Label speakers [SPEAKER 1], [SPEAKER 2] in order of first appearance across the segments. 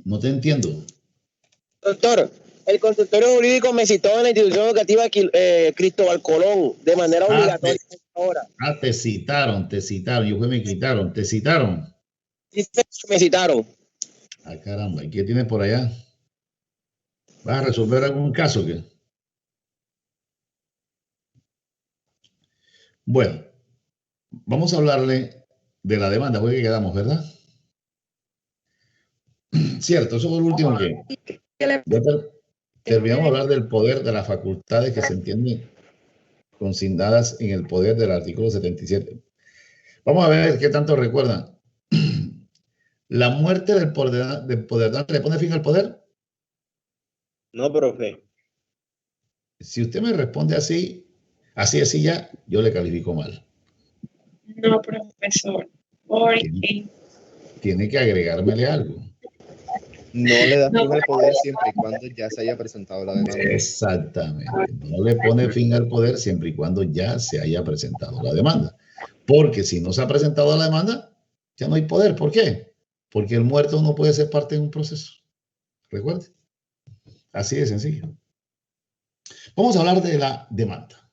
[SPEAKER 1] No te entiendo.
[SPEAKER 2] Doctor, el consultorio jurídico me citó en la institución educativa Cristóbal Colón de manera obligatoria ahora.
[SPEAKER 1] Te citaron. Y después me quitaron. ¿Te citaron?
[SPEAKER 2] Sí, me citaron.
[SPEAKER 1] Caramba, ¿y qué tienes por allá? ¿Vas a resolver algún caso o qué? Bueno, vamos a hablarle de la demanda, porque quedamos, ¿verdad? Cierto, eso fue lo último que... Terminamos de hablar del poder de las facultades que se entienden consignadas en el poder del artículo 77. Vamos a ver qué tanto recuerdan. ¿La muerte del poder le pone fin al poder?
[SPEAKER 2] No, profe.
[SPEAKER 1] Si usted me responde así ya, yo le califico mal.
[SPEAKER 3] No, profesor. Porque
[SPEAKER 1] tiene que agregármele algo.
[SPEAKER 4] No le da fin al poder siempre y cuando ya se haya presentado la demanda.
[SPEAKER 1] Exactamente. No le pone fin al poder siempre y cuando ya se haya presentado la demanda. Porque si no se ha presentado la demanda, ya no hay poder. ¿Por qué? Porque el muerto no puede ser parte de un proceso. Recuerde. Así de sencillo. Vamos a hablar de la demanda.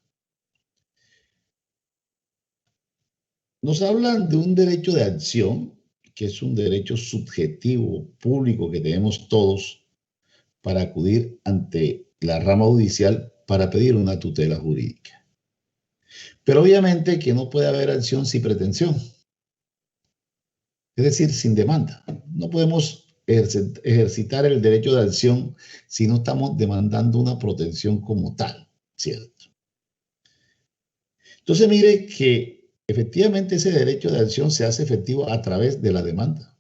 [SPEAKER 1] Nos hablan de un derecho de acción, que es un derecho subjetivo, público, que tenemos todos para acudir ante la rama judicial para pedir una tutela jurídica. Pero obviamente que no puede haber acción sin pretensión, es decir, sin demanda. No podemos ejercitar el derecho de acción si no estamos demandando una protección como tal, ¿cierto? Entonces mire que efectivamente ese derecho de acción se hace efectivo a través de la demanda.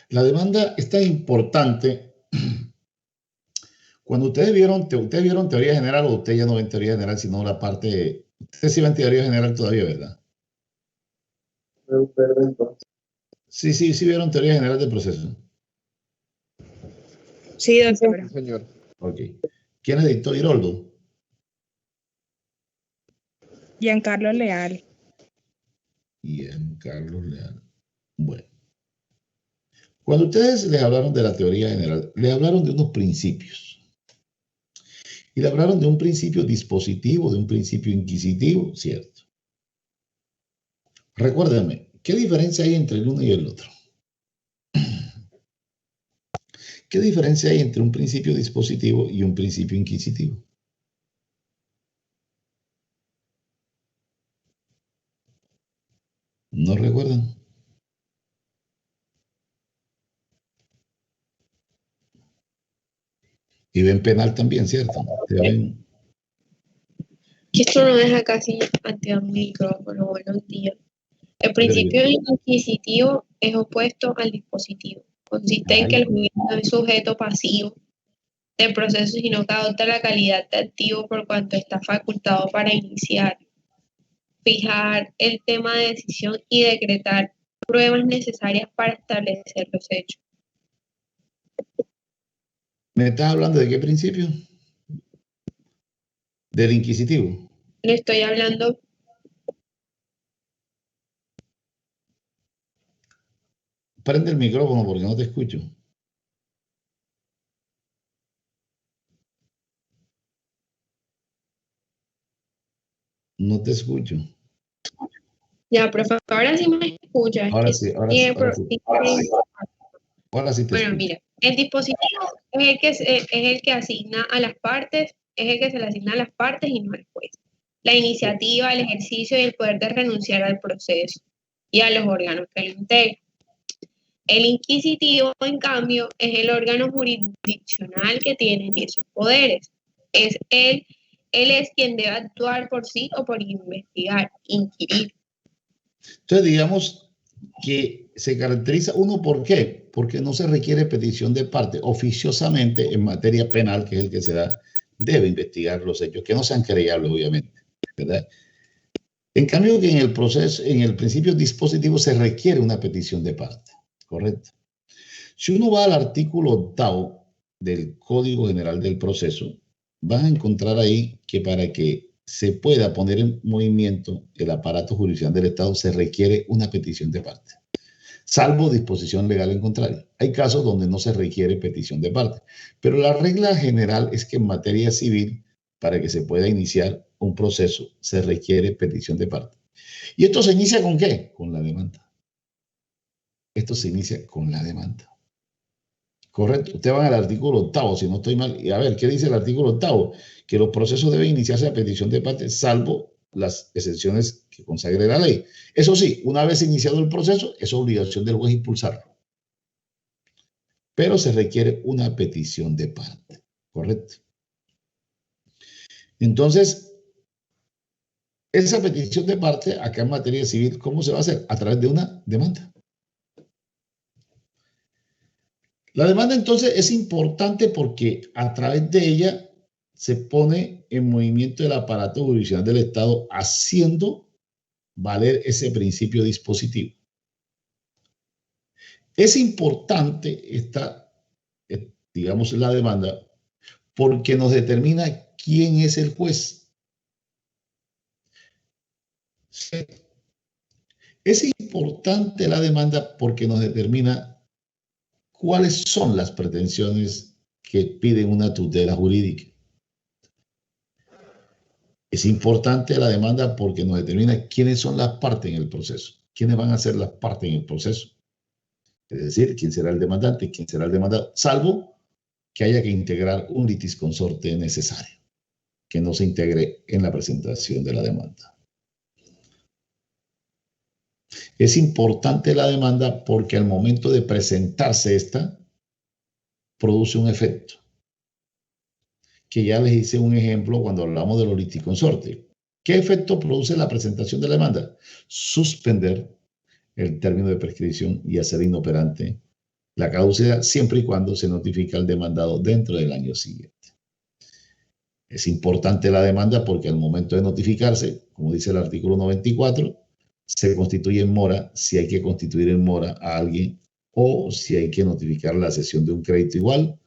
[SPEAKER 1] La demanda es tan importante. Cuando ustedes vieron teoría general, o ustedes ya no ven teoría general, sino la parte... Ustedes sí ven teoría general todavía, ¿verdad? Sí vieron teoría general del proceso.
[SPEAKER 3] Sí, doctor.
[SPEAKER 4] Señor.
[SPEAKER 1] Ok. ¿Quién es dictó Giroldo?
[SPEAKER 3] Giancarlo Leal.
[SPEAKER 1] Giancarlo Leal. Bueno. Cuando ustedes les hablaron de la teoría general, les hablaron de unos principios. Y le hablaron de un principio dispositivo, de un principio inquisitivo, ¿cierto? Recuérdenme, ¿qué diferencia hay entre el uno y el otro? ¿Qué diferencia hay entre un principio dispositivo y un principio inquisitivo? ¿No recuerdan? Y ven penal también, ¿cierto? Ven...
[SPEAKER 3] Esto no deja casi ante un micrófono. Buenos días. El principio inquisitivo es opuesto al dispositivo. Consiste en que el juez no es sujeto pasivo del proceso, sino que adopta la calidad de activo por cuanto está facultado para iniciar, fijar el tema de decisión y decretar pruebas necesarias para establecer los hechos.
[SPEAKER 1] ¿Me estás hablando de qué principio? Del inquisitivo.
[SPEAKER 3] Le estoy hablando.
[SPEAKER 1] Prende el micrófono porque no te escucho. No te escucho.
[SPEAKER 3] Ya, profe, ahora sí me escucha.
[SPEAKER 1] Ahora sí. Ahora sí te escucho.
[SPEAKER 3] Mira, el dispositivo es el que asigna a las partes, es el que se le asigna a las partes y no al juez. La iniciativa, el ejercicio y el poder de renunciar al proceso y a los órganos que lo integran. El inquisitivo, en cambio, es el órgano jurisdiccional que tiene esos poderes. Él es quien debe actuar por sí o por investigar, inquirir.
[SPEAKER 1] Entonces, digamos que se caracteriza uno, ¿por qué? Porque no se requiere petición de parte. Oficiosamente, en materia penal, que es el que se da, debe investigar los hechos, que no sean querellables, obviamente, ¿verdad? En cambio, que en el proceso, en el principio dispositivo, se requiere una petición de parte, ¿correcto? Si uno va al artículo 8 del Código General del Proceso, van a encontrar ahí que para que se pueda poner en movimiento el aparato judicial del Estado se requiere una petición de parte. salvo disposición legal en contrario. Hay casos donde no se requiere petición de parte, pero la regla general es que en materia civil, para que se pueda iniciar un proceso, se requiere petición de parte. ¿Y esto se inicia con qué? Con la demanda. Esto se inicia con la demanda. Correcto. Usted va al artículo 8, si no estoy mal. Y a ver, ¿qué dice el artículo 8? Que los procesos deben iniciarse a petición de parte, salvo las excepciones que consagre la ley. Eso sí, una vez iniciado el proceso, es obligación del juez impulsarlo. Pero se requiere una petición de parte. Correcto. Entonces, esa petición de parte, acá en materia civil, ¿cómo se va a hacer? A través de una demanda. La demanda entonces es importante porque a través de ella se pone en movimiento el aparato jurisdiccional del Estado haciendo valer ese principio dispositivo. Es importante esta, digamos, la demanda porque nos determina quién es el juez. Es importante la demanda porque nos determina cuáles son las pretensiones que piden una tutela jurídica. Es importante la demanda porque nos determina quiénes son las partes en el proceso, quiénes van a ser las partes en el proceso. Es decir, quién será el demandante, quién será el demandado, salvo que haya que integrar un litis consorte necesario, que no se integre en la presentación de la demanda. Es importante la demanda porque al momento de presentarse esta, produce un efecto. Que ya les hice un ejemplo cuando hablamos de los liticonsortes. ¿Qué efecto produce la presentación de la demanda? Suspender el término de prescripción y hacer inoperante la caducidad siempre y cuando se notifica al demandado dentro del año siguiente. Es importante la demanda porque al momento de notificarse, como dice el artículo 94, se constituye en mora si hay que constituir en mora a alguien o si hay que notificar la cesión de un crédito igual.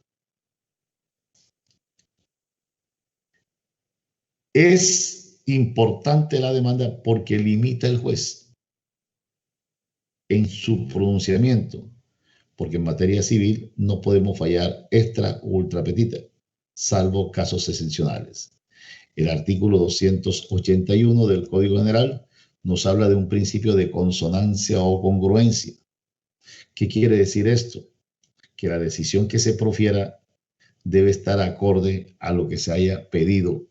[SPEAKER 1] Es importante la demanda porque limita el juez en su pronunciamiento, porque en materia civil no podemos fallar extra o ultra petita, salvo casos excepcionales. El artículo 281 del Código General nos habla de un principio de consonancia o congruencia. ¿Qué quiere decir esto? Que la decisión que se profiera debe estar acorde a lo que se haya pedido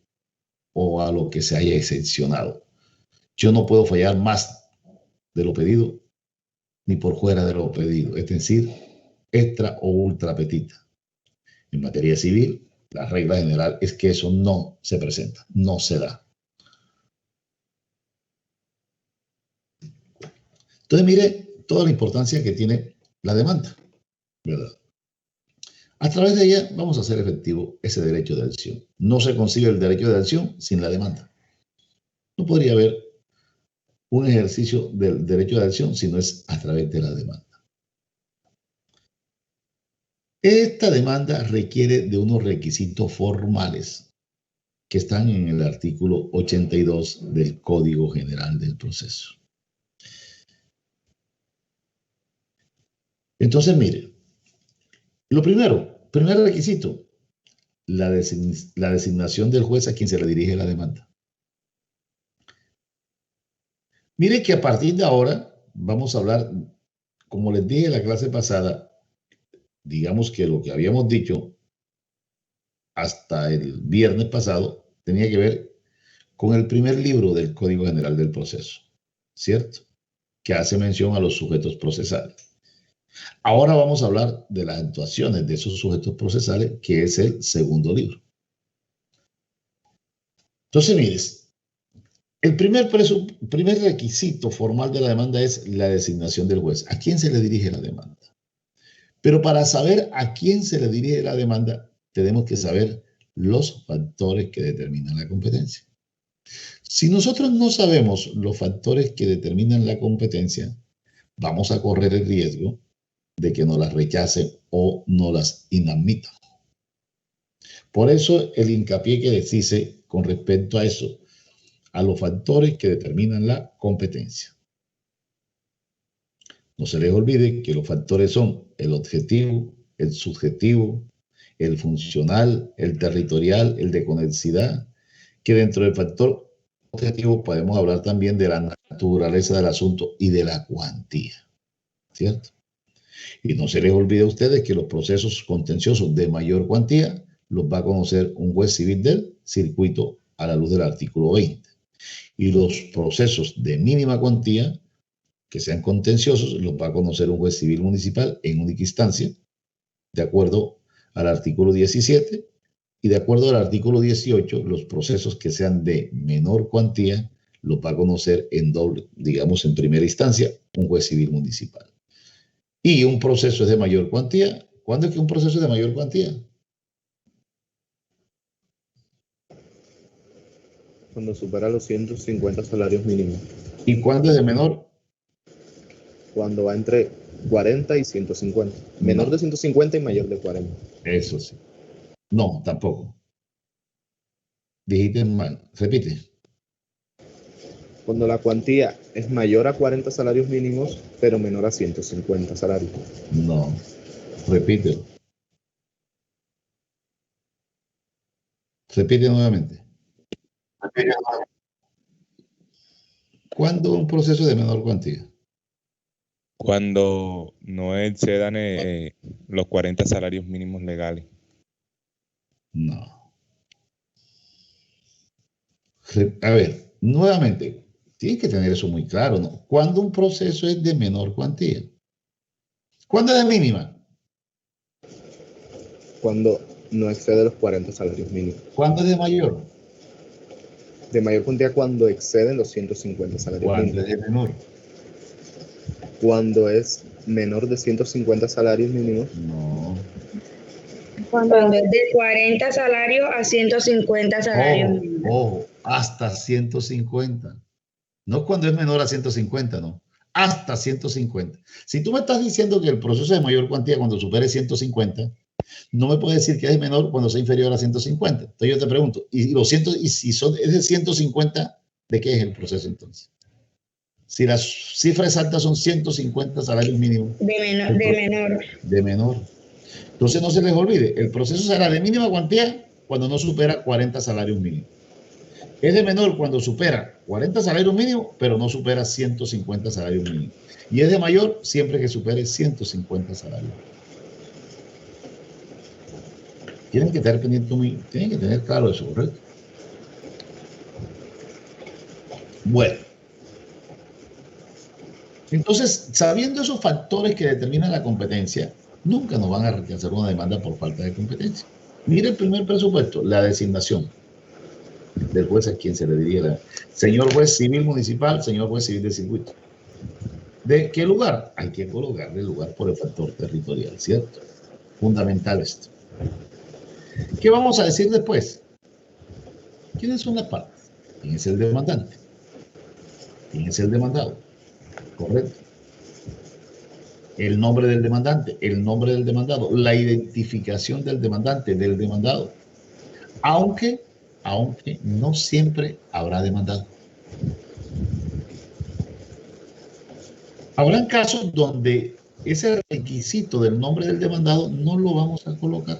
[SPEAKER 1] o a lo que se haya excepcionado. Yo no puedo fallar más de lo pedido ni por fuera de lo pedido, es decir, extra o ultra petita. En materia civil, la regla general es que eso no se presenta, no se da. Entonces, mire toda la importancia que tiene la demanda, ¿verdad? A través de ella vamos a hacer efectivo ese derecho de acción. No se consigue el derecho de acción sin la demanda. No podría haber un ejercicio del derecho de acción si no es a través de la demanda. Esta demanda requiere de unos requisitos formales que están en el artículo 82 del Código General del Proceso. Entonces, mire, lo primero, primer requisito, la designación del juez a quien se le dirige la demanda. Mire que a partir de ahora vamos a hablar, como les dije en la clase pasada, digamos que lo que habíamos dicho hasta el viernes pasado tenía que ver con el primer libro del Código General del Proceso, ¿cierto? Que hace mención a los sujetos procesales. Ahora vamos a hablar de las actuaciones de esos sujetos procesales, que es el segundo libro. Entonces, mires, el primer requisito formal de la demanda es la designación del juez. ¿A quién se le dirige la demanda? Pero para saber a quién se le dirige la demanda, tenemos que saber los factores que determinan la competencia. Si nosotros no sabemos los factores que determinan la competencia, vamos a correr el riesgo de que nos las rechacen o no las inadmitan. Por eso el hincapié que les hice con respecto a eso, a los factores que determinan la competencia. No se les olvide que los factores son el objetivo, el subjetivo, el funcional, el territorial, el de conexidad, que dentro del factor objetivo podemos hablar también de la naturaleza del asunto y de la cuantía, ¿cierto? Y no se les olvide a ustedes que los procesos contenciosos de mayor cuantía los va a conocer un juez civil del circuito a la luz del artículo 20. Y los procesos de mínima cuantía, que sean contenciosos, los va a conocer un juez civil municipal en única instancia, de acuerdo al artículo 17, y de acuerdo al artículo 18, los procesos que sean de menor cuantía los va a conocer en doble, digamos en primera instancia, un juez civil municipal. Y un proceso es de mayor cuantía. ¿Cuándo es que un proceso es de mayor cuantía?
[SPEAKER 4] Cuando supera los 150 salarios mínimos.
[SPEAKER 1] ¿Y cuándo es de menor?
[SPEAKER 4] Cuando va entre 40 y 150. Menor de 150 y mayor de 40.
[SPEAKER 1] Eso sí. No, tampoco. Dijiste mal. Repite.
[SPEAKER 4] Cuando la cuantía es mayor a 40 salarios mínimos, pero menor a 150 salarios.
[SPEAKER 1] No. Repite. Repite nuevamente. ¿Cuándo un proceso de menor cuantía?
[SPEAKER 5] Cuando no excedan los 40 salarios mínimos legales.
[SPEAKER 1] No. A ver, nuevamente, tienes que tener eso muy claro, ¿no? ¿Cuándo un proceso es de menor cuantía? ¿Cuándo es de mínima?
[SPEAKER 4] Cuando no excede los 40 salarios mínimos.
[SPEAKER 1] ¿Cuándo es de mayor?
[SPEAKER 4] De mayor cuantía cuando exceden los 150 salarios
[SPEAKER 1] ¿Cuándo
[SPEAKER 4] mínimos.
[SPEAKER 1] es de menor?
[SPEAKER 4] Cuando es menor de 150 salarios mínimos.
[SPEAKER 1] No.
[SPEAKER 6] Cuando es de 40 salarios a 150 salarios mínimos.
[SPEAKER 1] Ojo, hasta 150. No cuando es menor a 150, no. Hasta 150. Si tú me estás diciendo que el proceso es de mayor cuantía cuando supere 150, no me puedes decir que es menor cuando sea inferior a 150. Entonces yo te pregunto, ¿y si es de 150, de qué es el proceso entonces? Si las cifras altas son 150 salarios mínimos. De menor. Entonces no se les olvide, el proceso será de mínima cuantía cuando no supera 40 salarios mínimos. Es de menor cuando supera 40 salarios mínimos, pero no supera 150 salarios mínimos. Y es de mayor siempre que supere 150 salarios mínimos. Tienen que estar pendientes tienen que tener claro eso, ¿correcto? Bueno. Entonces, sabiendo esos factores que determinan la competencia, nunca nos van a rechazar una demanda por falta de competencia. Mire el primer presupuesto, la designación del juez a quien se le diría, señor juez civil municipal, señor juez civil de circuito. ¿De qué lugar? Hay que colocarle el lugar por el factor territorial, ¿cierto? Fundamental esto. ¿Qué vamos a decir después? ¿Quiénes son las partes? ¿Quién es el demandante? ¿Quién es el demandado? Correcto. El nombre del demandante, el nombre del demandado, la identificación del demandante, del demandado. Aunque no siempre habrá demandado. Habrán casos donde ese requisito del nombre del demandado no lo vamos a colocar.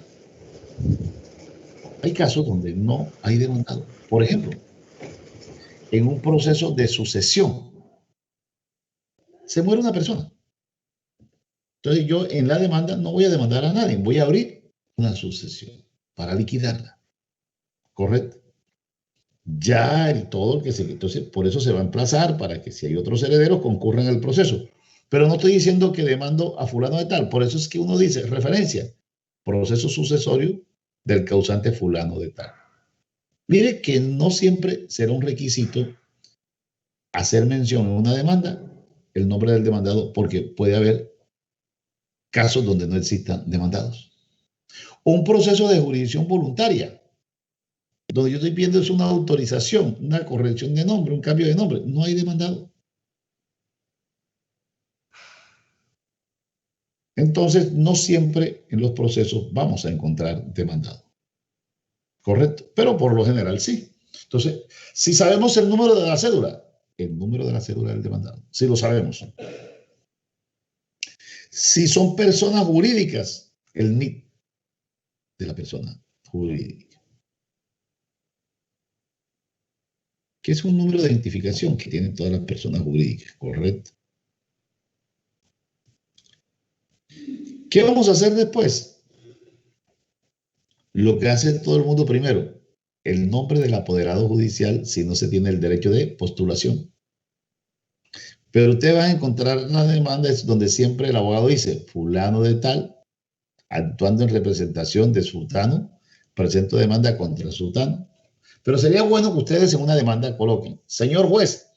[SPEAKER 1] Hay casos donde no hay demandado. Por ejemplo, en un proceso de sucesión, se muere una persona. Entonces yo en la demanda no voy a demandar a nadie, voy a abrir una sucesión para liquidarla. ¿Correcto? Ya todo el que se... Entonces por eso se va a emplazar para que si hay otros herederos concurran en el proceso. Pero no estoy diciendo que demando a fulano de tal. Por eso es que uno dice, referencia, proceso sucesorio del causante fulano de tal. Mire que no siempre será un requisito hacer mención en una demanda el nombre del demandado, porque puede haber casos donde no existan demandados. Un proceso de jurisdicción voluntaria, donde yo estoy pidiendo es una autorización, una corrección de nombre, un cambio de nombre, no hay demandado. Entonces, no siempre en los procesos vamos a encontrar demandado. ¿Correcto? Pero por lo general sí. Entonces, si sabemos el número de la cédula del demandado, si lo sabemos. Si son personas jurídicas, el NID de la persona jurídica, que es un número de identificación que tienen todas las personas jurídicas, ¿correcto? ¿Qué vamos a hacer después? Lo que hace todo el mundo primero, el nombre del apoderado judicial si no se tiene el derecho de postulación. Pero usted va a encontrar una demanda donde siempre el abogado dice, fulano de tal, actuando en representación de sultano, presento demanda contra el sultano. Pero sería bueno que ustedes en una demanda coloquen, señor juez,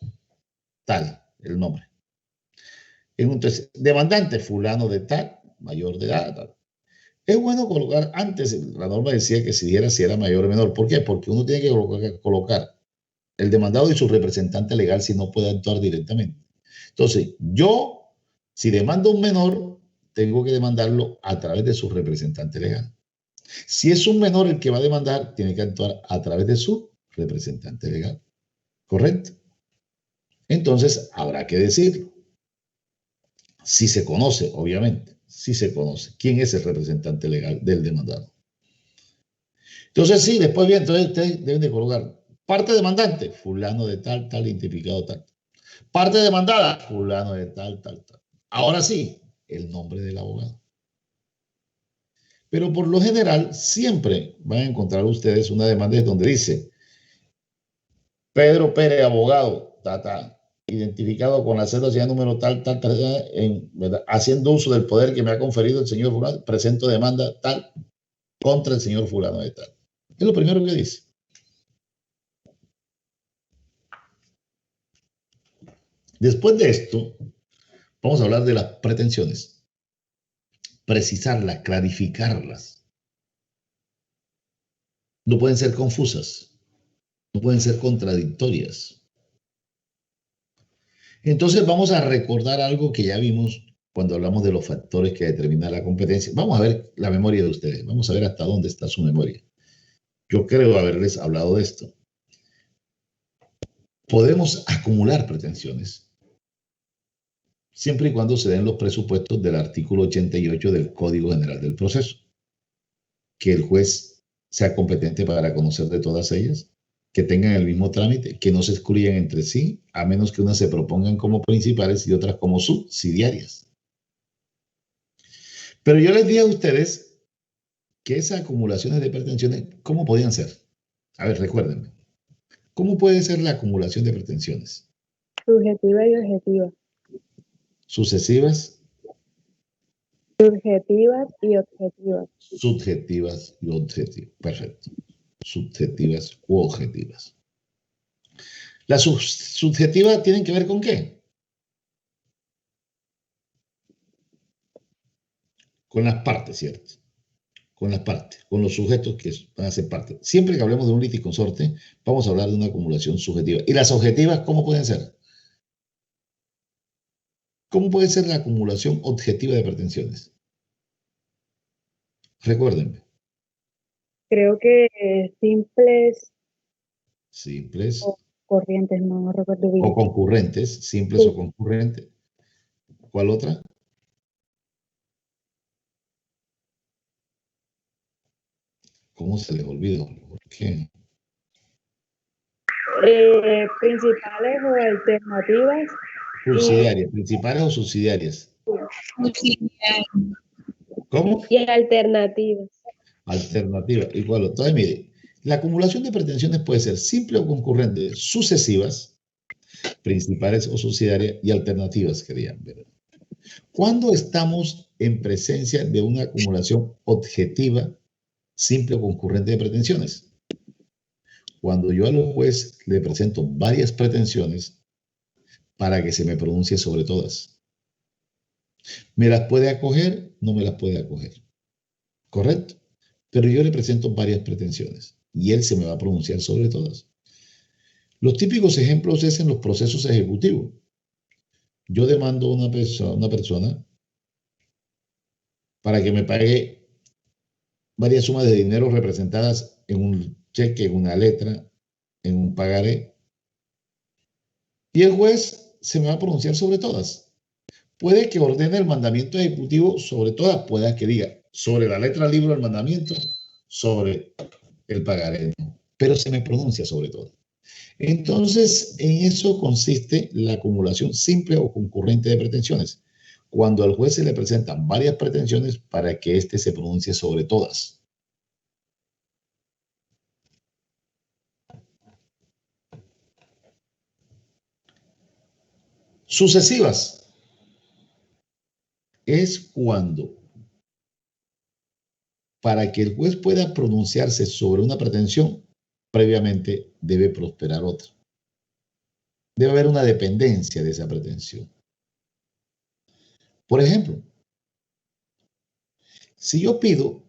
[SPEAKER 1] tal, el nombre. Entonces, demandante, fulano de tal, mayor de edad, tal. Es bueno colocar, antes la norma decía que si era mayor o menor. ¿Por qué? Porque uno tiene que colocar el demandado y su representante legal si no puede actuar directamente. Entonces, yo, si demando a un menor, tengo que demandarlo a través de su representante legal. Si es un menor el que va a demandar, tiene que actuar a través de su representante legal. ¿Correcto? Entonces, habrá que decirlo. Si se conoce, obviamente, si se conoce quién es el representante legal del demandado. Entonces, sí, después bien, entonces ustedes deben de colocar parte demandante, fulano de tal, tal, identificado tal. Parte demandada, fulano de tal, tal, tal. Ahora sí, el nombre del abogado. Pero por lo general, siempre van a encontrar ustedes una demanda donde dice Pedro Pérez, abogado, identificado con la cédula número tal, tal, tal, haciendo uso del poder que me ha conferido el señor fulano, presento demanda tal contra el señor fulano de tal. Es lo primero que dice. Después de esto, vamos a hablar de las pretensiones. Precisarlas, clarificarlas. No pueden ser confusas, no pueden ser contradictorias. Entonces vamos a recordar algo que ya vimos cuando hablamos de los factores que determinan la competencia. Vamos a ver la memoria de ustedes, vamos a ver hasta dónde está su memoria. Yo creo haberles hablado de esto. Podemos acumular pretensiones siempre y cuando se den los presupuestos del artículo 88 del Código General del Proceso. Que el juez sea competente para conocer de todas ellas, que tengan el mismo trámite, que no se excluyan entre sí, a menos que unas se propongan como principales y otras como subsidiarias. Pero yo les dije a ustedes que esas acumulaciones de pretensiones, ¿cómo podían ser? A ver, recuérdenme. ¿Cómo puede ser la acumulación de pretensiones?
[SPEAKER 6] Subjetiva y objetiva.
[SPEAKER 1] Sucesivas.
[SPEAKER 6] Subjetivas y objetivas.
[SPEAKER 1] Subjetivas y objetivas. Perfecto. Subjetivas u objetivas. ¿Las subjetivas tienen que ver con qué? Con las partes, ¿cierto? Con las partes, con los sujetos que van a ser parte. Siempre que hablemos de un liticonsorte, vamos a hablar de una acumulación subjetiva. ¿Y las objetivas cómo pueden ser? ¿Cómo puede ser la acumulación objetiva de pretensiones? Recuérdenme.
[SPEAKER 6] Creo que simples.
[SPEAKER 1] Simples.
[SPEAKER 6] O corrientes, no recuerdo bien.
[SPEAKER 1] O concurrentes, simples
[SPEAKER 6] Sí.
[SPEAKER 1] o concurrentes. ¿Cuál otra? ¿Cómo se les olvidó? ¿Por qué?
[SPEAKER 6] Principales o alternativas.
[SPEAKER 1] Subsidiarias, principales o subsidiarias. ¿Cómo?
[SPEAKER 6] Y alternativas.
[SPEAKER 1] Alternativa. Igual. Entonces, mire, la acumulación de pretensiones puede ser simple o concurrente, sucesivas, principales o subsidiarias y alternativas, querían ver. ¿Cuándo estamos en presencia de una acumulación objetiva, simple o concurrente de pretensiones? Cuando yo al juez le presento varias pretensiones para que se me pronuncie sobre todas. ¿Me las puede acoger? No me las puede acoger. ¿Correcto? Pero yo le presento varias pretensiones y él se me va a pronunciar sobre todas. Los típicos ejemplos es en los procesos ejecutivos. Yo demando a una persona para que me pague varias sumas de dinero representadas en un cheque, en una letra, en un pagaré. Y el juez se me va a pronunciar sobre todas. puede que ordene el mandamiento ejecutivo sobre todas, pueda que diga sobre la letra del libro del mandamiento, sobre el pagaré, pero se me pronuncia sobre todo. Entonces, en eso consiste la acumulación simple o concurrente de pretensiones, cuando al juez se le presentan varias pretensiones para que éste se pronuncie sobre todas. Sucesivas es cuando, para que el juez pueda pronunciarse sobre una pretensión, previamente debe prosperar otra. Debe haber una dependencia de esa pretensión. Por ejemplo, si yo pido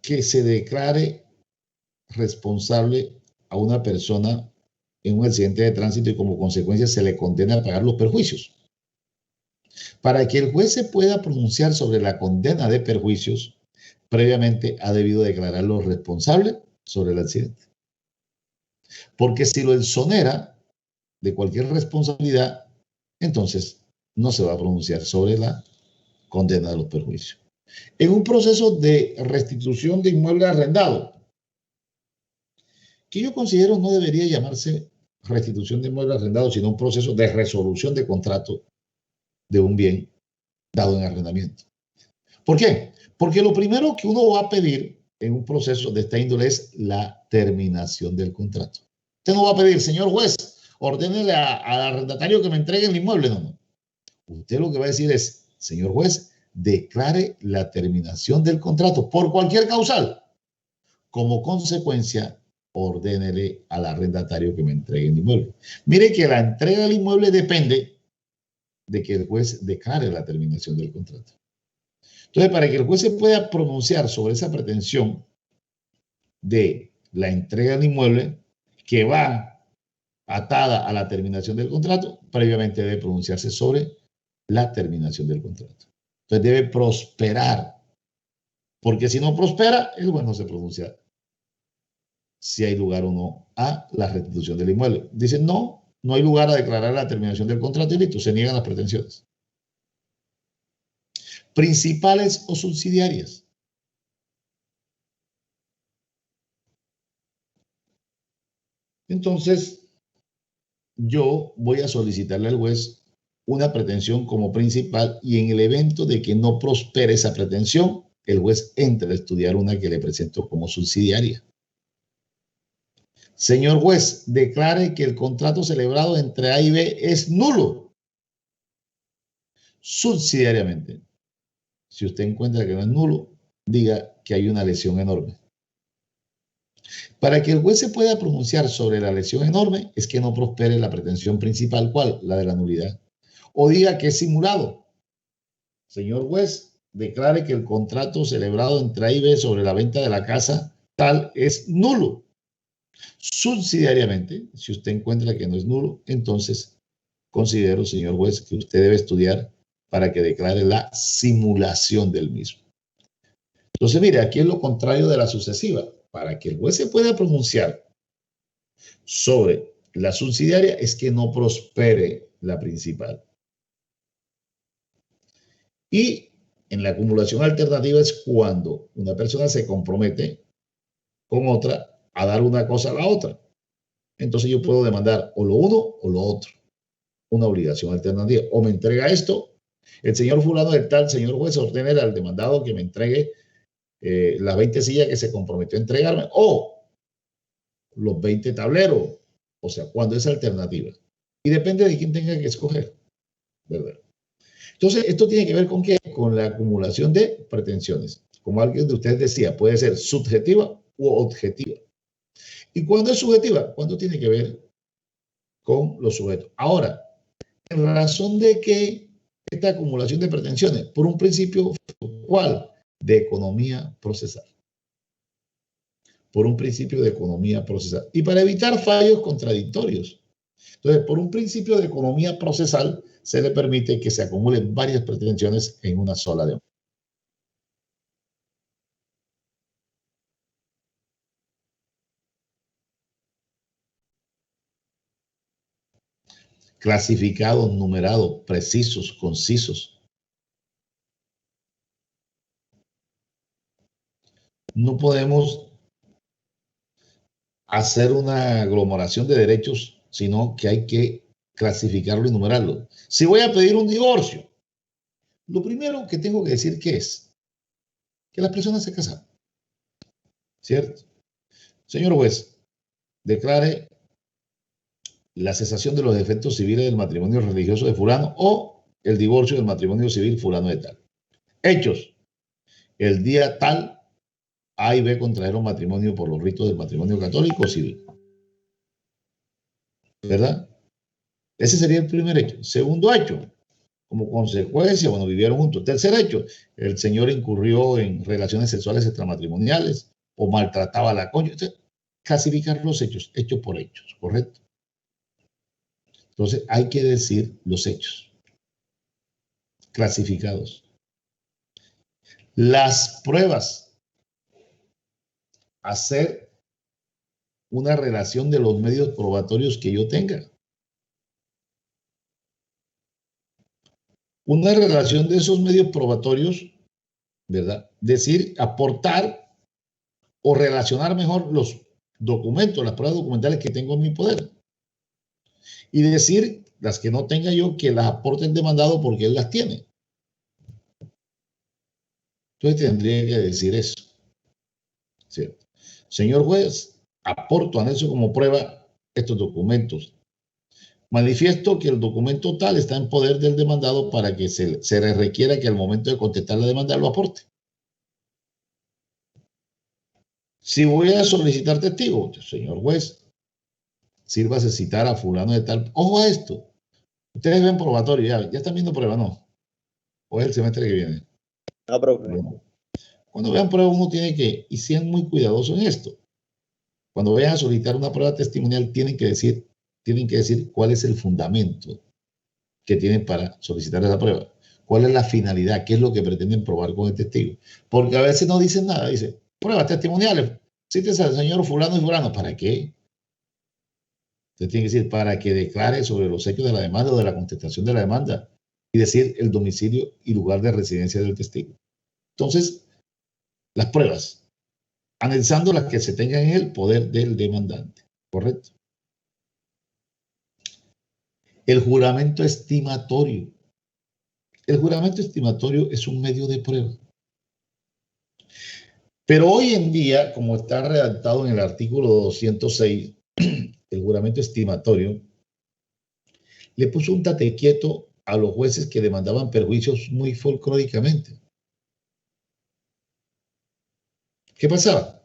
[SPEAKER 1] que se declare responsable a una persona en un accidente de tránsito y como consecuencia se le condena a pagar los perjuicios. Para que el juez se pueda pronunciar sobre la condena de perjuicios, previamente ha debido declararlo responsable sobre el accidente. Porque si lo exonera de cualquier responsabilidad, entonces no se va a pronunciar sobre la condena de los perjuicios. En un proceso de restitución de inmueble arrendado, que yo considero no debería llamarse restitución de inmueble arrendado, sino un proceso de resolución de contrato de un bien dado en arrendamiento. ¿Por qué? Porque lo primero que uno va a pedir en un proceso de esta índole es la terminación del contrato. Usted no va a pedir, señor juez, ordénele al arrendatario que me entregue el inmueble. No, no. Usted lo que va a decir es, señor juez, declare la terminación del contrato por cualquier causal. Como consecuencia, ordénele al arrendatario que me entregue el inmueble. Mire que la entrega del inmueble depende de que el juez declare la terminación del contrato. Entonces, para que el juez se pueda pronunciar sobre esa pretensión de la entrega del inmueble que va atada a la terminación del contrato, previamente debe pronunciarse sobre la terminación del contrato. Entonces debe prosperar, porque si no prospera, el juez no se pronuncia si hay lugar o no a la restitución del inmueble. Dicen, no, no hay lugar a declarar la terminación del contrato y listo, se niegan las pretensiones. Principales o subsidiarias. Entonces, yo voy a solicitarle al juez una pretensión como principal y en el evento de que no prospere esa pretensión, el juez entra a estudiar una que le presento como subsidiaria. Señor juez, declare que el contrato celebrado entre A y B es nulo. Subsidiariamente, si usted encuentra que no es nulo, diga que hay una lesión enorme. Para que el juez se pueda pronunciar sobre la lesión enorme, es que no prospere la pretensión principal, ¿cuál? La de la nulidad. O diga que es simulado. Señor juez, declare que el contrato celebrado entre A y B sobre la venta de la casa tal es nulo. Subsidiariamente, si usted encuentra que no es nulo, entonces considero, señor juez, que usted debe estudiar para que declare la simulación del mismo. Entonces, mire, aquí es lo contrario de la sucesiva. Para que el juez se pueda pronunciar sobre la subsidiaria es que no prospere la principal. Y en la acumulación alternativa es cuando una persona se compromete con otra a dar una cosa a la otra. Entonces yo puedo demandar o lo uno o lo otro. Una obligación alternativa. O me entrega esto, el señor fulano del tal, señor juez, ordene al demandado que me entregue las 20 sillas que se comprometió a entregarme o los 20 tableros. O sea, cuando es alternativa. Y depende de quién tenga que escoger. ¿Verdad? Entonces, esto tiene que ver con qué? Con la acumulación de pretensiones. Como alguien de ustedes decía, puede ser subjetiva u objetiva. ¿Y cuando es subjetiva? Cuando tiene que ver con los sujetos. Ahora, en razón de que esta acumulación de pretensiones, por un principio, ¿cuál? De economía procesal. Por un principio de economía procesal. Y para evitar fallos contradictorios. Entonces, por un principio de economía procesal, se le permite que se acumulen varias pretensiones en una sola demanda. clasificados, numerados, precisos, concisos. No podemos hacer una aglomeración de derechos, sino que hay que clasificarlo y numerarlo. Si voy a pedir un divorcio, lo primero que tengo que decir que es que las personas se casaron, ¿cierto? Señor juez, declare la cesación de los efectos civiles del matrimonio religioso de fulano o el divorcio del matrimonio civil fulano de tal. Hechos. El día tal, A y B contrajeron matrimonio por los ritos del matrimonio católico o civil. ¿Verdad? Ese sería el primer hecho. Segundo hecho, como consecuencia, bueno, vivieron juntos. Tercer hecho, el señor incurrió en relaciones sexuales extramatrimoniales o maltrataba a la cónyuge. Clasificar los hechos, hechos por hechos, ¿correcto? Entonces hay que decir los hechos clasificados. Las pruebas, hacer una relación de los medios probatorios que yo tenga. Una relación de esos medios probatorios, ¿verdad? Decir, aportar o relacionar mejor los documentos, las pruebas documentales que tengo en mi poder. Y decir, las que no tenga yo, que las aporte el demandado porque él las tiene. Entonces tendría que decir eso. ¿Cierto? Señor juez, aporto, anexo como prueba estos documentos. Manifiesto que el documento tal está en poder del demandado para que se le requiera que al momento de contestar la demanda lo aporte. Si voy a solicitar testigo, señor juez, sírvase citar a fulano de tal. Ojo a esto. Ustedes ven probatorio, ya están viendo prueba, ¿no? O es el semestre que viene.
[SPEAKER 2] No, profe.
[SPEAKER 1] Bueno, cuando vean prueba uno tiene que, y sean muy cuidadosos en esto. Cuando vayan a solicitar una prueba testimonial tienen que decir cuál es el fundamento que tienen para solicitar esa prueba. ¿Cuál es la finalidad? ¿Qué es lo que pretenden probar con el testigo? Porque a veces no dicen nada. Dice, pruebas testimoniales. Cítese al señor fulano y fulano. ¿Para qué? Usted tiene que decir para que declare sobre los hechos de la demanda o de la contestación de la demanda y decir el domicilio y lugar de residencia del testigo. Entonces, las pruebas, analizando las que se tengan en el poder del demandante. ¿Correcto? El juramento estimatorio. El juramento estimatorio es un medio de prueba. Pero hoy en día, como está redactado en el artículo 206, el juramento estimatorio, le puso un tate quieto a los jueces que demandaban perjuicios muy folclóricamente. ¿Qué pasaba?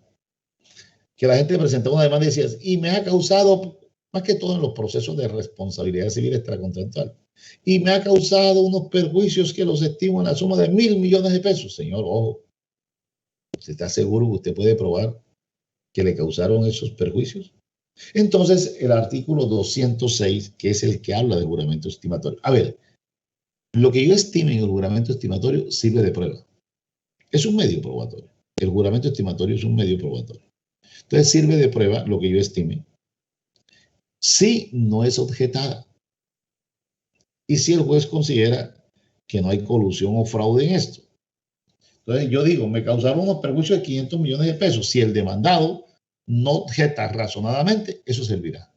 [SPEAKER 1] Que la gente presentaba una demanda y decía, y me ha causado, más que todo en los procesos de responsabilidad civil extracontractual, y me ha causado unos perjuicios que los estimo en la suma de 1.000 millones de pesos. Señor, ojo, ¿usted está seguro que usted puede probar que le causaron esos perjuicios? Entonces, el artículo 206, que es el que habla del juramento estimatorio. A ver, lo que yo estime en el juramento estimatorio sirve de prueba. Es un medio probatorio. El juramento estimatorio es un medio probatorio. Entonces, sirve de prueba lo que yo estime. Si no es objetada. Y si el juez considera que no hay colusión o fraude en esto. Entonces, yo digo, me causaron unos perjuicios de 500 millones de pesos. Si el demandado no objeta razonadamente, eso servirá.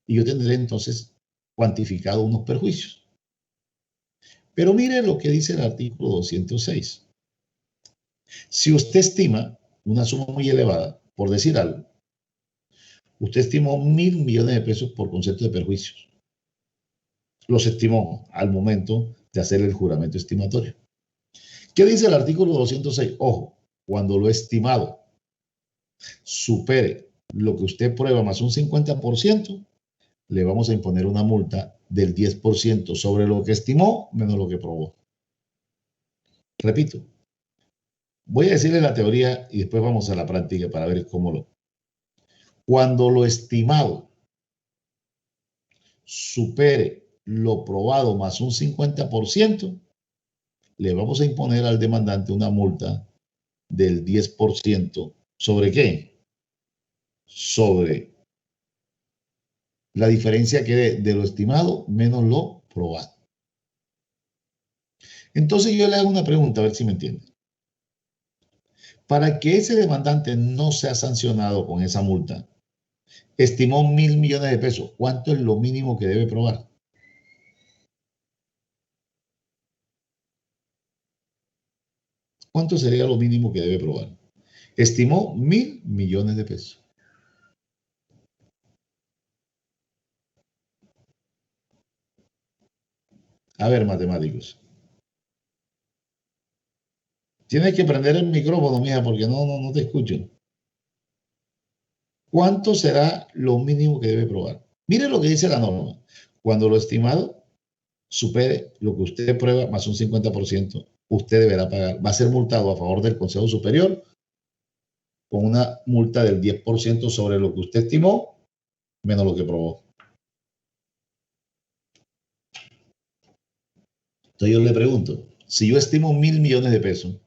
[SPEAKER 1] Y yo tendré entonces cuantificado unos perjuicios. Pero mire lo que dice el artículo 206. Si usted estima una suma muy elevada, por decir algo, usted estimó 1.000 millones de pesos por concepto de perjuicios. Los estimó al momento de hacer el juramento estimatorio. ¿Qué dice el artículo 206? Ojo, cuando lo estimado supere lo que usted prueba más un 50%, le vamos a imponer una multa del 10% sobre lo que estimó menos lo que probó. Repito, voy a decirle la teoría y después vamos a la práctica para ver cómo lo. Cuando lo estimado supere lo probado más un 50%, le vamos a imponer al demandante una multa del 10%. ¿Sobre qué? Sobre la diferencia quede de lo estimado menos lo probado. Entonces yo le hago una pregunta, a ver si me entiende. Para que ese demandante no sea sancionado con esa multa, estimó 1.000 millones de pesos. ¿Cuánto es lo mínimo que debe probar? ¿Cuánto sería lo mínimo que debe probar? Estimó 1.000 millones de pesos. A ver, matemáticos. Tienes que prender el micrófono, mija, porque no te escucho. ¿Cuánto será lo mínimo que debe probar? Mire lo que dice la norma. Cuando lo estimado supere lo que usted prueba más un 50%, usted deberá pagar. Va a ser multado a favor del Consejo Superior con una multa del 10% sobre lo que usted estimó menos lo que probó. Entonces yo le pregunto, si yo estimo 1.000 millones de pesos,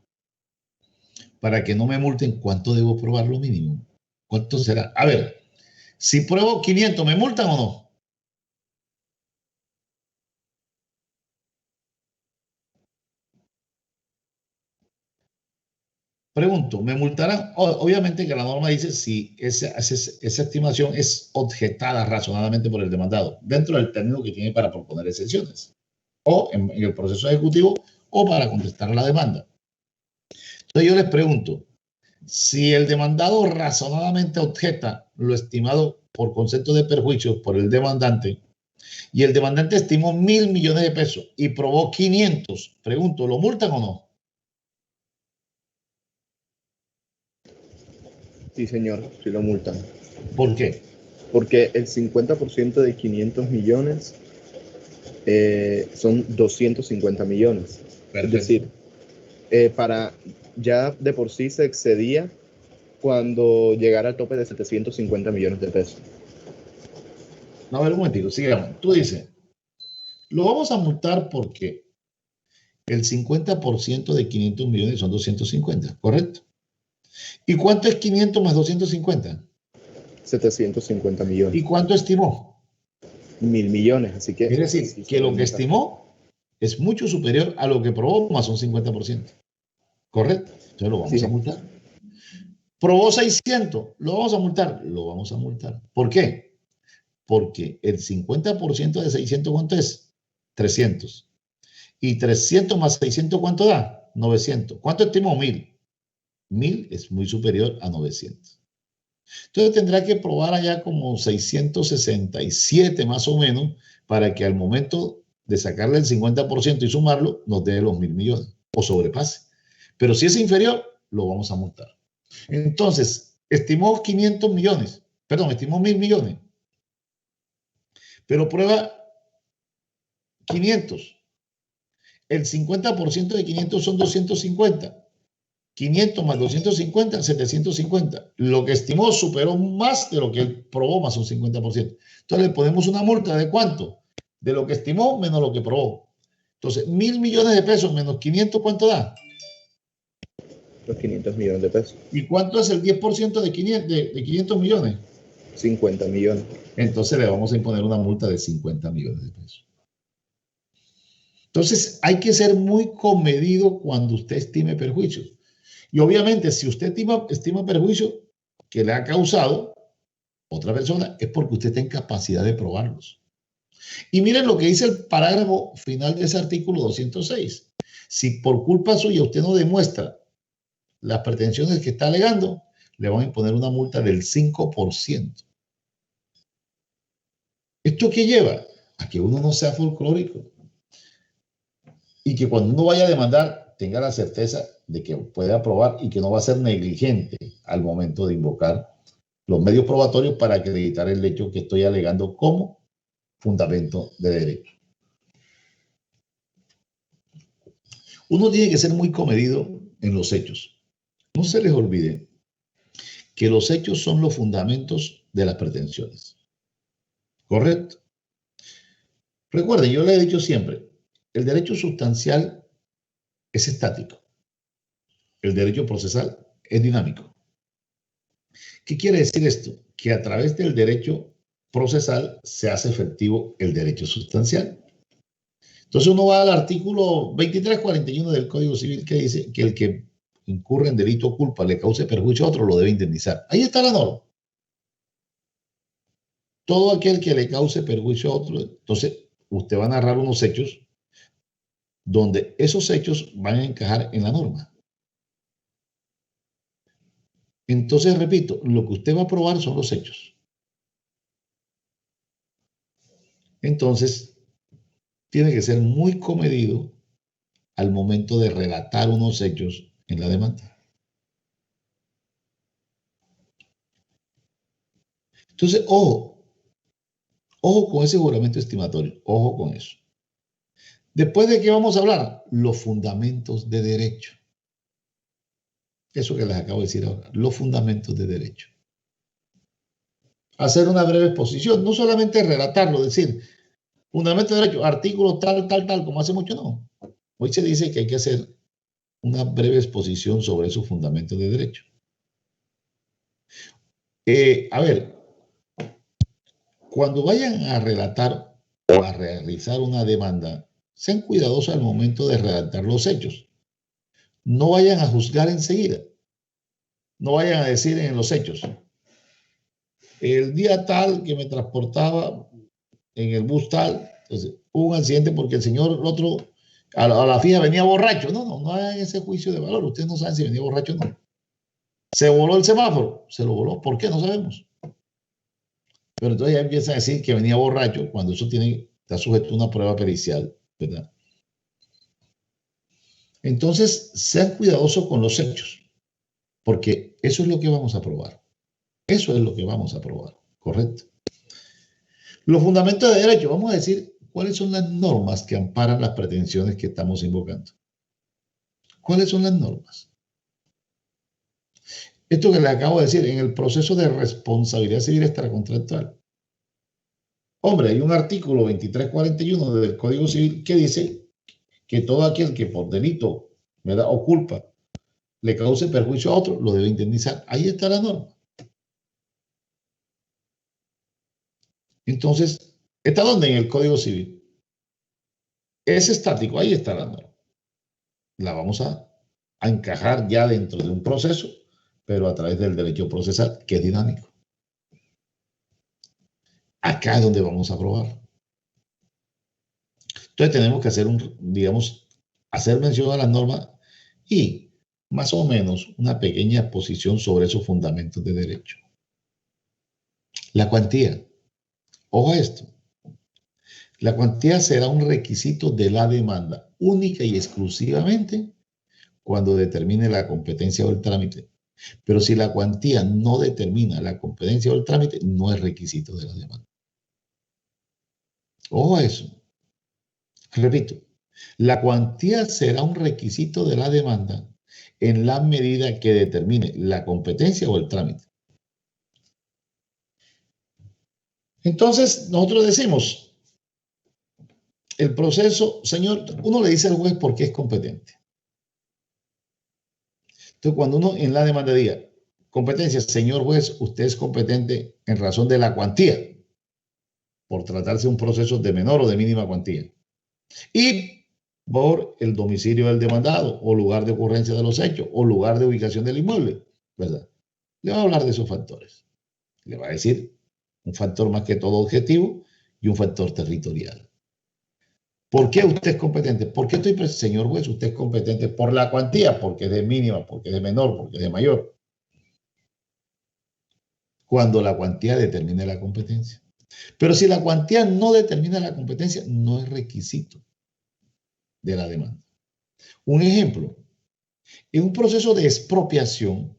[SPEAKER 1] para que no me multen, ¿cuánto debo probar lo mínimo? ¿Cuánto será? A ver, si pruebo 500, ¿me multan o no? Pregunto, ¿me multarán? Obviamente que la norma dice si esa estimación es objetada razonadamente por el demandado, dentro del término que tiene para proponer excepciones, o en el proceso ejecutivo, o para contestar a la demanda. Entonces yo les pregunto, si el demandado razonadamente objeta lo estimado por concepto de perjuicio por el demandante, y el demandante estimó 1.000 millones de pesos y probó 500, pregunto, ¿lo multan o no?
[SPEAKER 4] Sí, señor, sí lo multan.
[SPEAKER 1] ¿Por qué?
[SPEAKER 4] Porque el 50% de 500 millones son 250 millones.
[SPEAKER 1] Perfecto.
[SPEAKER 4] Es decir, ya de por sí se excedía cuando llegara al tope de 750 millones de pesos.
[SPEAKER 1] No, a ver, un momentito, sigamos. Tú dices, lo vamos a multar porque el 50% de 500 millones son 250, ¿correcto? ¿Y cuánto es 500 más 250?
[SPEAKER 4] 750 millones.
[SPEAKER 1] ¿Y cuánto estimó?
[SPEAKER 4] 1.000 millones, así que...
[SPEAKER 1] Es decir, que lo que estimó es mucho superior a lo que probó más un 50%. ¿Correcto? Entonces lo vamos a multar. Probó 600, ¿lo vamos a multar? Lo vamos a multar. ¿Por qué? Porque el 50% de 600, ¿cuánto es? 300. Y 300 más 600, ¿cuánto da? 900. ¿Cuánto estimó? 1.000. 1.000 es muy superior a 900. Entonces tendrá que probar allá como 667 más o menos para que al momento de sacarle el 50% y sumarlo nos dé los 1.000 millones o sobrepase. Pero si es inferior, lo vamos a multar. Entonces, estimó 500 millones, perdón, estimó 1.000 millones, pero prueba 500. El 50% de 500 son 250. 500 más 250, 750. Lo que estimó superó más de lo que él probó más un 50%. Entonces le ponemos una multa de ¿cuánto? De lo que estimó menos lo que probó. Entonces, 1.000 millones de pesos menos 500, ¿cuánto da?
[SPEAKER 4] Los 500 millones de pesos.
[SPEAKER 1] ¿Y cuánto es el 10% de 500 millones?
[SPEAKER 4] 50 millones.
[SPEAKER 1] Entonces le vamos a imponer una multa de 50 millones de pesos. Entonces, hay que ser muy comedido cuando usted estime perjuicios. Y obviamente, si usted estima perjuicio que le ha causado otra persona, es porque usted está en capacidad de probarlos. Y miren lo que dice el parágrafo final de ese artículo 206. Si por culpa suya usted no demuestra las pretensiones que está alegando, le van a imponer una multa del 5%. ¿Esto qué lleva? A que uno no sea folclórico. Y que cuando uno vaya a demandar, tenga la certeza de que puede aprobar y que no va a ser negligente al momento de invocar los medios probatorios para acreditar el hecho que estoy alegando como fundamento de derecho. Uno tiene que ser muy comedido en los hechos. No se les olvide que los hechos son los fundamentos de las pretensiones. ¿Correcto? Recuerden, yo le he dicho siempre, el derecho sustancial es estático. El derecho procesal es dinámico. ¿Qué quiere decir esto? Que a través del derecho procesal se hace efectivo el derecho sustancial. Entonces uno va al artículo 2341 del Código Civil que dice que el que incurre en delito o culpa le cause perjuicio a otro lo debe indemnizar. Ahí está la norma. Todo aquel que le cause perjuicio a otro, entonces usted va a narrar unos hechos donde esos hechos van a encajar en la norma. Entonces, repito, lo que usted va a probar son los hechos. Entonces, tiene que ser muy comedido al momento de relatar unos hechos en la demanda. Entonces, ojo con ese juramento estimatorio, ojo con eso. Después de qué vamos a hablar, los fundamentos de derecho. Eso que les acabo de decir ahora, los fundamentos de derecho. Hacer una breve exposición, no solamente relatarlo, decir, fundamento de derecho, artículo tal, como hace mucho, no. Hoy se dice que hay que hacer una breve exposición sobre esos fundamentos de derecho. A ver, cuando vayan a relatar o a realizar una demanda, sean cuidadosos al momento de redactar los hechos. No vayan a juzgar enseguida. No vayan a decir en los hechos, el día tal que me transportaba en el bus tal, entonces, hubo un accidente porque el señor, el otro, a la fija venía borracho. No hagan ese juicio de valor. Ustedes no saben si venía borracho o no. ¿Se voló el semáforo? Se lo voló. ¿Por qué? No sabemos. Pero entonces ya empiezan a decir que venía borracho cuando eso está sujeto a una prueba pericial, ¿verdad? Entonces, sean cuidadosos con los hechos, porque eso es lo que vamos a probar. Eso es lo que vamos a probar, ¿correcto? Los fundamentos de derecho, vamos a decir cuáles son las normas que amparan las pretensiones que estamos invocando. ¿Cuáles son las normas? Esto que le acabo de decir, en el proceso de responsabilidad civil extracontractual. Hombre, hay un artículo 2341 del Código Civil que dice que todo aquel que por delito, ¿verdad?, o culpa le cause perjuicio a otro, lo debe indemnizar. Ahí está la norma. Entonces, ¿está dónde? En el Código Civil. Es estático, ahí está la norma. La vamos a encajar ya dentro de un proceso, pero a través del derecho procesal, que es dinámico. Acá es donde vamos a probar. Entonces tenemos que hacer hacer mención a las normas y más o menos una pequeña exposición sobre esos fundamentos de derecho. La cuantía. Ojo a esto. La cuantía será un requisito de la demanda, única y exclusivamente cuando determine la competencia o el trámite. Pero si la cuantía no determina la competencia o el trámite, no es requisito de la demanda. Ojo a eso. Repito, la cuantía será un requisito de la demanda en la medida que determine la competencia o el trámite. Entonces, nosotros decimos, el proceso, señor, uno le dice al juez por qué es competente. Entonces, cuando uno en la demanda diga, competencia, señor juez, usted es competente en razón de la cuantía, por tratarse de un proceso de menor o de mínima cuantía, y por el domicilio del demandado, o lugar de ocurrencia de los hechos, o lugar de ubicación del inmueble, ¿verdad? Le va a hablar de esos factores. Le va a decir un factor más que todo objetivo y un factor territorial. ¿Por qué usted es competente? ¿Por qué señor juez, usted es competente por la cuantía? Porque es de mínima, porque es de menor, porque es de mayor. Cuando la cuantía determine la competencia. Pero si la cuantía no determina la competencia, no es requisito de la demanda. Un ejemplo, en un proceso de expropiación,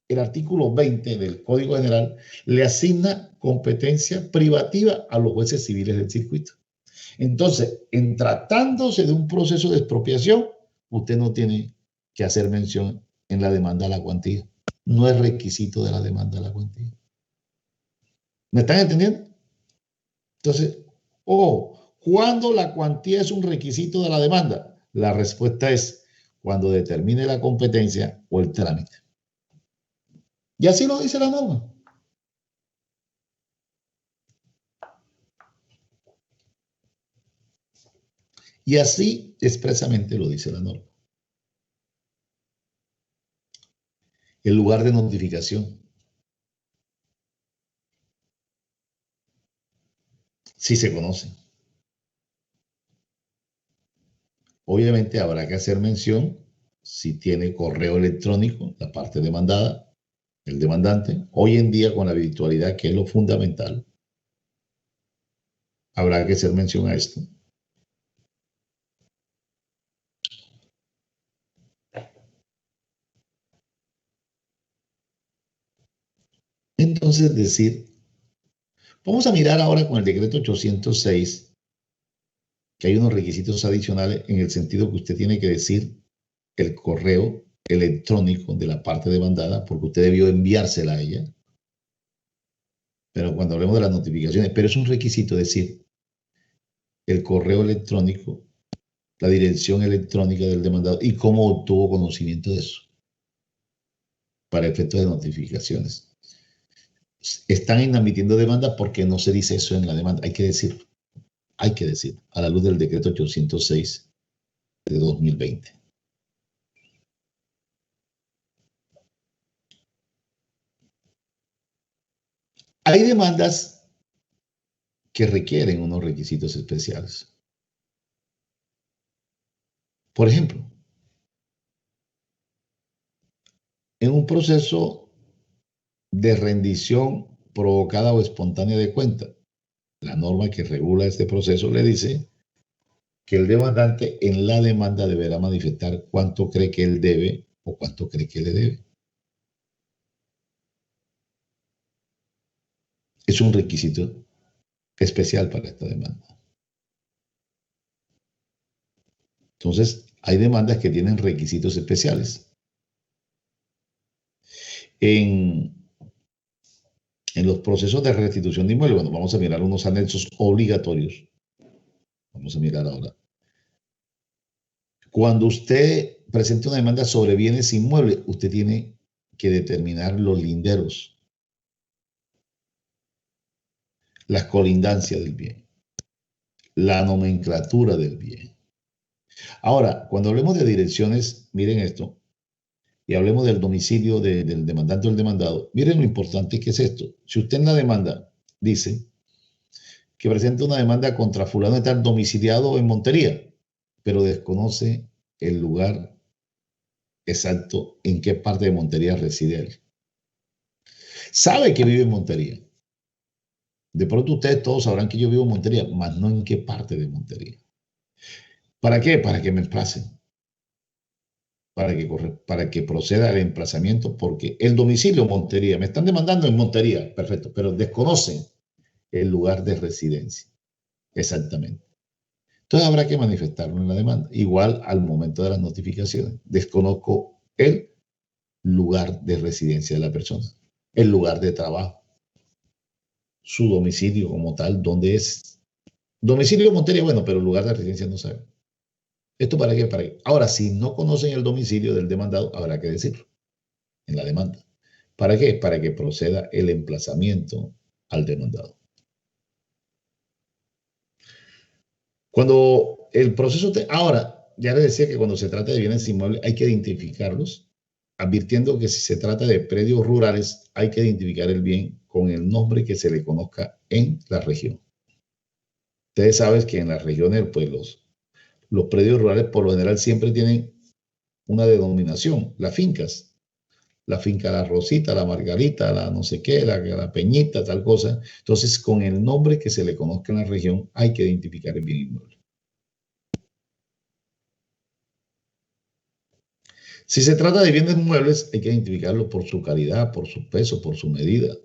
[SPEAKER 1] el artículo 20 del Código General le asigna competencia privativa a los jueces civiles del circuito. Entonces, en tratándose de un proceso de expropiación, usted no tiene que hacer mención en la demanda a la cuantía. No es requisito de la demanda a la cuantía. ¿Me están entendiendo? Entonces, ¿cuándo la cuantía es un requisito de la demanda? La respuesta es cuando determine la competencia o el trámite. Y así lo dice la norma. Y así expresamente lo dice la norma. El lugar de notificación. Sí se conoce. Obviamente habrá que hacer mención si tiene correo electrónico, la parte demandada, el demandante. Hoy en día con la virtualidad, que es lo fundamental, habrá que hacer mención a esto. Entonces vamos a mirar ahora con el decreto 806, que hay unos requisitos adicionales en el sentido que usted tiene que decir el correo electrónico de la parte demandada, porque usted debió enviársela a ella. Pero cuando hablemos de las notificaciones, pero es un requisito decir el correo electrónico, la dirección electrónica del demandado y cómo obtuvo conocimiento de eso para efectos de notificaciones. Están inadmitiendo demanda porque no se dice eso en la demanda. Hay que decir, a la luz del decreto 806 de 2020. Hay demandas que requieren unos requisitos especiales. Por ejemplo, en un proceso de rendición provocada o espontánea de cuenta, la norma que regula este proceso le dice que el demandante en la demanda deberá manifestar cuánto cree que él debe o cuánto cree que le debe. Es un requisito especial para esta demanda. Entonces, hay demandas que tienen requisitos especiales. En los procesos de restitución de inmuebles, bueno, vamos a mirar unos anexos obligatorios. Vamos a mirar ahora. Cuando usted presente una demanda sobre bienes inmuebles, usted tiene que determinar los linderos, las colindancias del bien, la nomenclatura del bien. Ahora, cuando hablemos de direcciones, miren esto, y hablemos del domicilio del demandante o del demandado, miren lo importante que es esto. Si usted en la demanda dice que presenta una demanda contra fulano de tal domiciliado en Montería, pero desconoce el lugar exacto en qué parte de Montería reside él. Sabe que vive en Montería. De pronto ustedes todos sabrán que yo vivo en Montería, mas no en qué parte de Montería. ¿Para qué? Para que me emplacen. Para que proceda al emplazamiento, porque el domicilio Montería, me están demandando en Montería, perfecto, pero desconocen el lugar de residencia. Exactamente. Entonces habrá que manifestarlo en la demanda. Igual al momento de las notificaciones. Desconozco el lugar de residencia de la persona, el lugar de trabajo, su domicilio como tal, ¿dónde es? Domicilio Montería, bueno, pero el lugar de residencia no sabe. ¿Esto para qué? Para qué. Ahora, si no conocen el domicilio del demandado, habrá que decirlo en la demanda. ¿Para qué? Para que proceda el emplazamiento al demandado. Cuando el proceso... Ahora, ya les decía que cuando se trata de bienes inmuebles hay que identificarlos, advirtiendo que si se trata de predios rurales hay que identificar el bien con el nombre que se le conozca en la región. Ustedes saben que en las regiones, pues los predios rurales por lo general siempre tienen una denominación, las fincas. La finca La Rosita, la Margarita, la no sé qué, la Peñita, tal cosa. Entonces, con el nombre que se le conozca en la región, hay que identificar el bien inmueble. Si se trata de bienes muebles, hay que identificarlo por su calidad, por su peso, por su medida,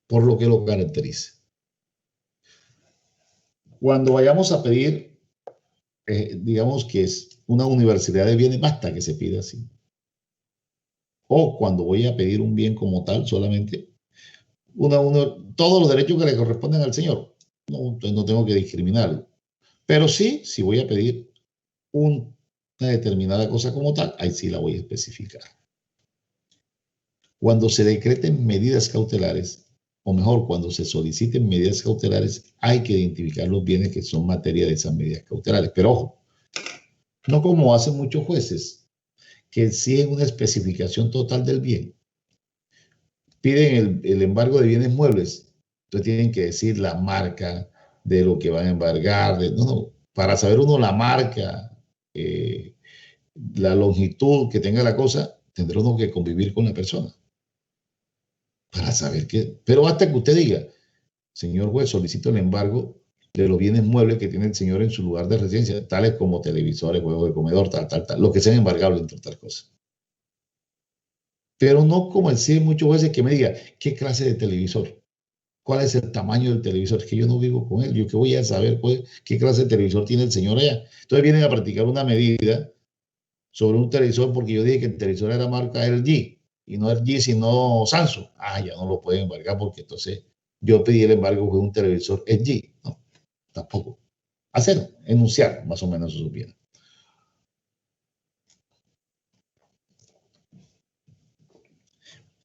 [SPEAKER 1] por lo que lo caracterice. Cuando vayamos a pedir, digamos que es una universidad de bienes, basta que se pida así. O cuando voy a pedir un bien como tal, solamente todos los derechos que le corresponden al señor. No, entonces no tengo que discriminarlo. Pero sí, si voy a pedir una determinada cosa como tal, ahí sí la voy a especificar. Cuando se decreten medidas cautelares, o mejor, cuando se soliciten medidas cautelares, hay que identificar los bienes que son materia de esas medidas cautelares. Pero ojo, no como hacen muchos jueces, que exigen una especificación total del bien. Piden el embargo de bienes muebles, entonces tienen que decir la marca de lo que van a embargar. No, para saber uno la marca, la longitud que tenga la cosa, tendrá uno que convivir con la persona para saber qué. Pero basta que usted diga, señor juez, solicito el embargo de los bienes muebles que tiene el señor en su lugar de residencia, tales como televisores, juegos de comedor, tal, lo que sean embargables, entre otras cosas. Pero no como exigen muchos jueces que me diga, ¿qué clase de televisor? ¿Cuál es el tamaño del televisor? Es que yo no vivo con él. ¿Yo qué voy a saber, pues, qué clase de televisor tiene el señor allá? Entonces vienen a practicar una medida sobre un televisor porque yo dije que el televisor era marca LG y no LG sino Samsung. Ah, ya no lo pueden embargar porque entonces yo pedí el embargo de un televisor LG. No, tampoco. Hacer, enunciar más o menos eso bien.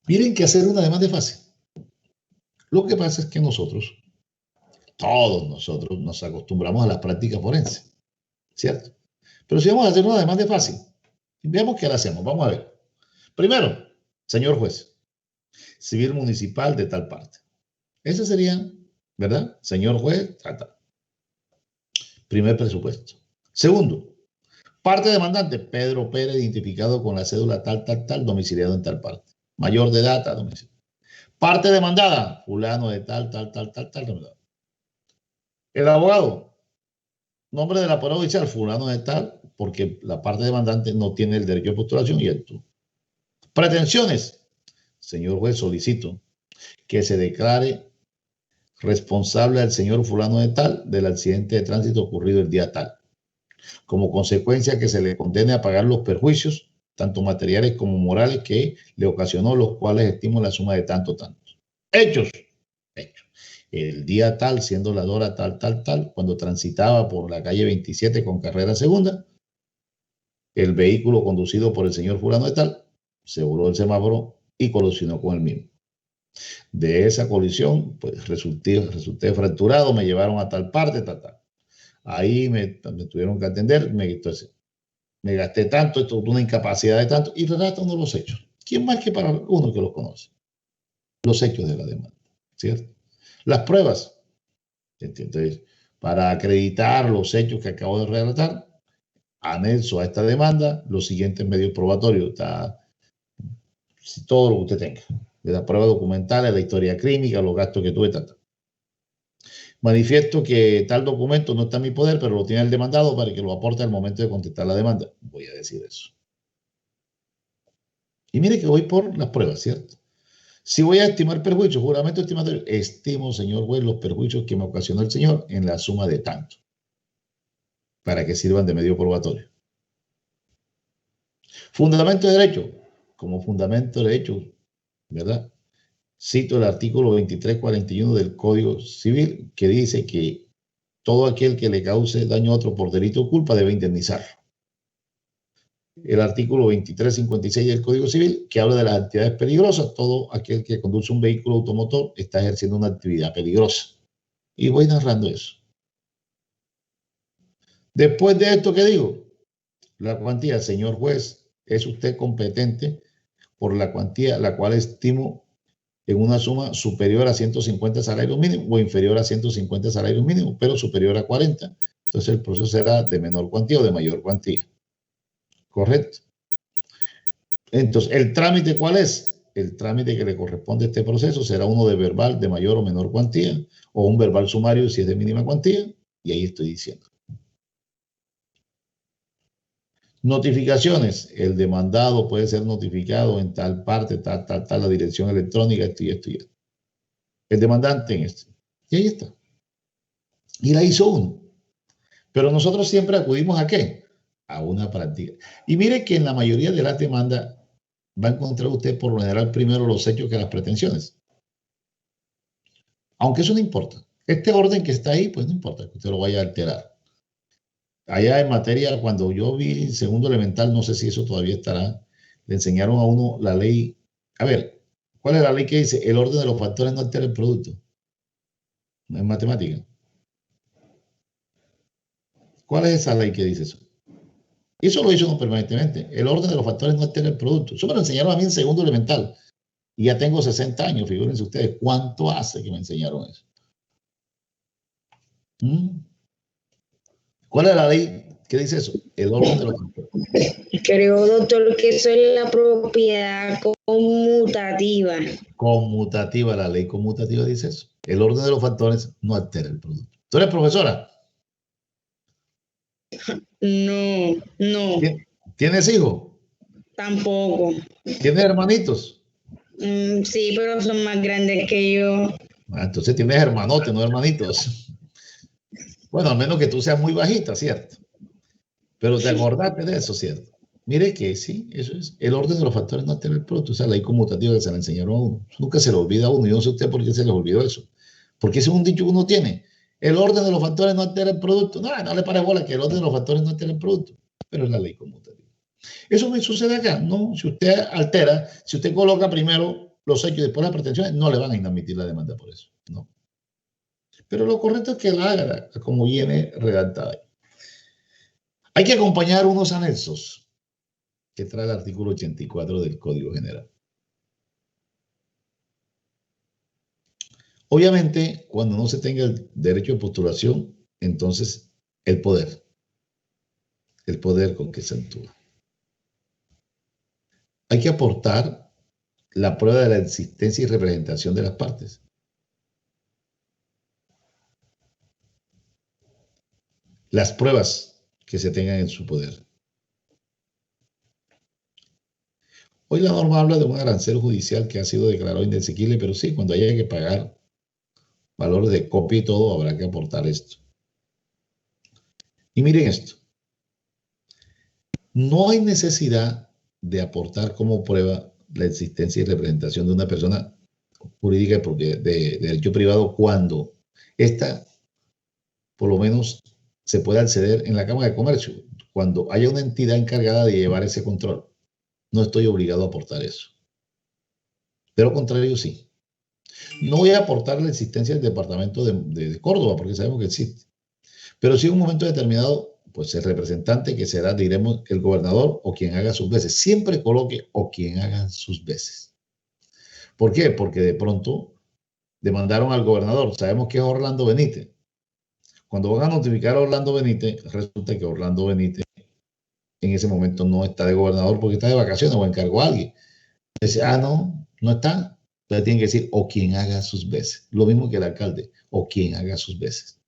[SPEAKER 1] Miren que hacer una demanda es fácil. Lo que pasa es que nosotros, todos nosotros, nos acostumbramos a las prácticas forenses, ¿cierto? Pero si vamos a hacer una demanda es fácil. Veamos qué la hacemos. Vamos a ver. Primero, señor juez, civil municipal de tal parte. Ese sería, ¿verdad? Señor juez, tal. Primer presupuesto. Segundo, parte demandante, Pedro Pérez, identificado con la cédula tal, domiciliado en tal parte. Mayor de edad, domicilio. Parte demandada, fulano de tal. El abogado, nombre del apoderado judicial, fulano de tal, porque la parte demandante no tiene el derecho de postulación y el tú. Pretensiones, señor juez, solicito que se declare responsable al señor fulano de tal del accidente de tránsito ocurrido el día tal. Como consecuencia que se le condene a pagar los perjuicios, tanto materiales como morales, que le ocasionó, los cuales estimo la suma de tanto. Hechos. El día tal, siendo la hora tal, cuando transitaba por la calle 27 con carrera segunda, el vehículo conducido por el señor fulano de tal se voló el semáforo y colisionó con el mismo. De esa colisión, pues resulté fracturado, me llevaron a tal parte, tal. Ahí me tuvieron que atender, entonces, me gasté tanto, esto una incapacidad de tanto, y relata uno los hechos. ¿Quién más que para uno que los conoce? Los hechos de la demanda, ¿cierto? Las pruebas. Entonces, para acreditar los hechos que acabo de relatar, anexo a esta demanda los siguientes medios probatorios. Está todo lo que usted tenga. De la prueba documental, la historia clínica, los gastos que tuve, tal. Manifiesto que tal documento no está en mi poder, pero lo tiene el demandado para que lo aporte al momento de contestar la demanda. Voy a decir eso. Y mire que voy por las pruebas, ¿cierto? Si voy a estimar perjuicios, juramento estimatorio, estimo, señor juez, los perjuicios que me ocasionó el señor en la suma de tanto, para que sirvan de medio probatorio. Fundamento de derecho, como fundamento de derecho, ¿verdad? Cito el artículo 2341 del Código Civil, que dice que todo aquel que le cause daño a otro por delito o culpa debe indemnizar. El artículo 2356 del Código Civil, que habla de las actividades peligrosas, todo aquel que conduce un vehículo automotor está ejerciendo una actividad peligrosa. Y voy narrando eso. Después de esto, ¿qué digo? La cuantía, señor juez, es usted competente por la cuantía, la cual estimo en una suma superior a 150 salarios mínimos o inferior a 150 salarios mínimos, pero superior a 40. Entonces el proceso será de menor cuantía o de mayor cuantía. ¿Correcto? Entonces, ¿el trámite cuál es? El trámite que le corresponde a este proceso será uno de verbal de mayor o menor cuantía o un verbal sumario si es de mínima cuantía, y ahí estoy diciendo. Notificaciones. El demandado puede ser notificado en tal parte, tal, la dirección electrónica, esto y esto y esto. El demandante en esto. Y ahí está. Y la hizo uno. Pero nosotros siempre acudimos ¿a qué? A una práctica. Y mire que en la mayoría de las demandas va a encontrar usted por lo general primero los hechos que las pretensiones. Aunque eso no importa. Este orden que está ahí, pues no importa que usted lo vaya a alterar. Allá en materia, cuando yo vi segundo elemental, no sé si eso todavía estará, le enseñaron a uno la ley. A ver, ¿Cuál es la ley que dice? El orden de los factores no altera el producto. En matemática. ¿Cuál es esa ley que dice eso? Y eso lo hizo uno permanentemente. El orden de los factores no altera el producto. Eso me lo enseñaron a mí en segundo elemental. Y ya tengo 60 años, figúrense ustedes. ¿Cuánto hace que me enseñaron eso? ¿Cuál es la ley que dice eso? El orden de los factores.
[SPEAKER 6] Creo, doctor, que eso es la propiedad conmutativa.
[SPEAKER 1] Conmutativa, la ley conmutativa dice eso. El orden de los factores no altera el producto. ¿Tú eres profesora?
[SPEAKER 6] No.
[SPEAKER 1] ¿Tienes hijos?
[SPEAKER 6] Tampoco.
[SPEAKER 1] ¿Tienes hermanitos?
[SPEAKER 6] Sí, pero son más grandes que yo.
[SPEAKER 1] Entonces tienes hermanotes, no hermanitos. Bueno, al menos que tú seas muy bajita, ¿cierto? Pero te acordaste de eso, ¿cierto? Mire que sí, eso es. El orden de los factores no altera el producto. O sea, la ley conmutativa que se le enseñaron a uno. Nunca se le olvida a uno. Yo no sé usted por qué se le olvidó eso. Porque ese es un dicho que uno tiene. El orden de los factores no altera el producto. No le pare bola que el orden de los factores no altera el producto. Pero es la ley conmutativa. Eso me sucede acá, ¿no? Si usted altera, si usted coloca primero los hechos y después las pretensiones, no le van a inadmitir la demanda por eso, ¿no? Pero lo correcto es que la haga como viene redactada. Hay que acompañar unos anexos que trae el artículo 84 del Código General. Obviamente, cuando no se tenga el derecho de postulación, entonces el poder con que se actúa. Hay que aportar la prueba de la existencia y representación de las partes. Las pruebas que se tengan en su poder. Hoy la norma habla de un arancel judicial que ha sido declarado inexequible, pero sí, cuando haya que pagar valores de copia y todo, habrá que aportar esto. Y miren esto. No hay necesidad de aportar como prueba la existencia y representación de una persona jurídica de derecho privado cuando esta, por lo menos, se puede acceder en la Cámara de Comercio, cuando haya una entidad encargada de llevar ese control. No estoy obligado a aportar eso. De lo contrario, sí. No voy a aportar la existencia del departamento de Córdoba, porque sabemos que existe. Pero sí en un momento determinado, pues el representante que será, diremos, el gobernador o quien haga sus veces. Siempre coloque o quien haga sus veces. ¿Por qué? Porque de pronto demandaron al gobernador. Sabemos que es Orlando Benítez. Cuando van a notificar a Orlando Benítez, resulta que Orlando Benítez en ese momento no está de gobernador porque está de vacaciones o encargó a alguien. Dice, no está. Entonces tienen que decir, o quien haga sus veces. Lo mismo que el alcalde, o quien haga sus veces.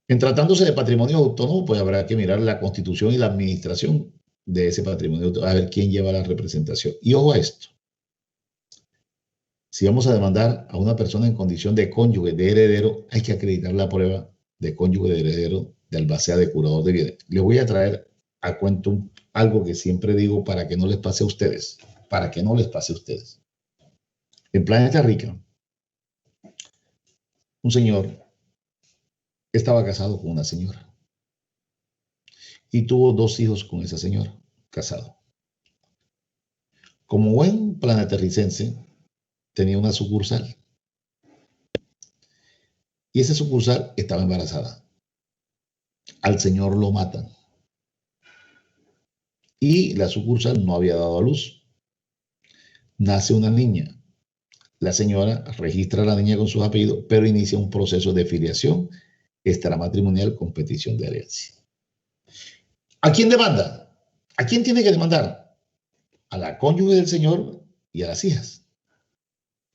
[SPEAKER 1] En tratándose de patrimonio autónomo, pues habrá que mirar la constitución y la administración de ese patrimonio autónomo, a ver quién lleva la representación. Y ojo a esto. Si vamos a demandar a una persona en condición de cónyuge, de heredero, hay que acreditar la prueba de cónyuge, de heredero, de albacea, de curador de bienes. Les voy a traer a cuento algo que siempre digo para que no les pase a ustedes. Para que no les pase a ustedes. En Planeta Rica, un señor estaba casado con una señora y tuvo 2 hijos con esa señora, casado. Como buen planetarricense, tenía una sucursal y esa sucursal estaba embarazada. Al señor lo matan y la sucursal no había dado a luz. Nace una niña. La señora registra a la niña con sus apellidos, pero inicia un proceso de filiación extramatrimonial con petición de herencia. ¿A quién demanda? ¿A quién tiene que demandar? A la cónyuge del señor y a las hijas.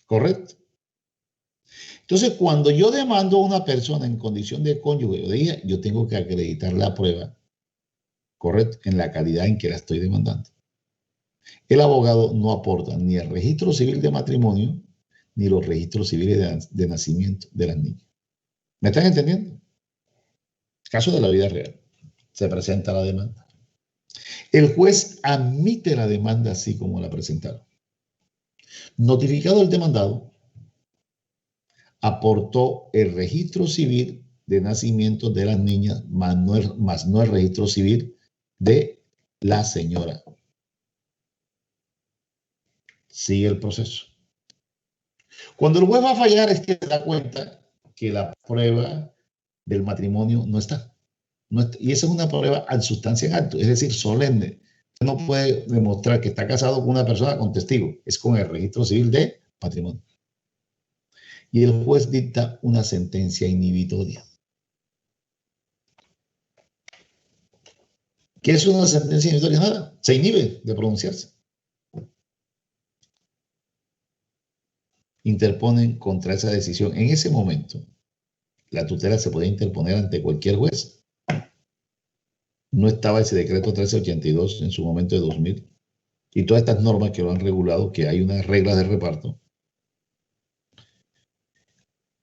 [SPEAKER 1] ¿Correcto? Entonces, cuando yo demando a una persona en condición de cónyuge o de hija, yo tengo que acreditar la prueba, ¿correcto? En la calidad en que la estoy demandando. El abogado no aporta ni el registro civil de matrimonio, ni los registros civiles de nacimiento de las niñas. ¿Me están entendiendo? Caso de la vida real. Se presenta la demanda. El juez admite la demanda así como la presentaron. Notificado el demandado, aportó el registro civil de nacimiento de las niñas, más no el registro civil de la señora. sigue el proceso. Cuando el juez va a fallar es que se da cuenta que la prueba del matrimonio no está. Y esa es una prueba ad sustancia en acto, es decir, solemne. Usted no puede demostrar que está casado con una persona con testigo, es con el registro civil de patrimonio. Y el juez dicta una sentencia inhibitoria. ¿Qué es una sentencia inhibitoria? Nada, se inhibe de pronunciarse. Interponen contra esa decisión. En ese momento, la tutela se podía interponer ante cualquier juez. No estaba ese decreto 1382 en su momento de 2000 y todas estas normas que lo han regulado, que hay unas reglas de reparto.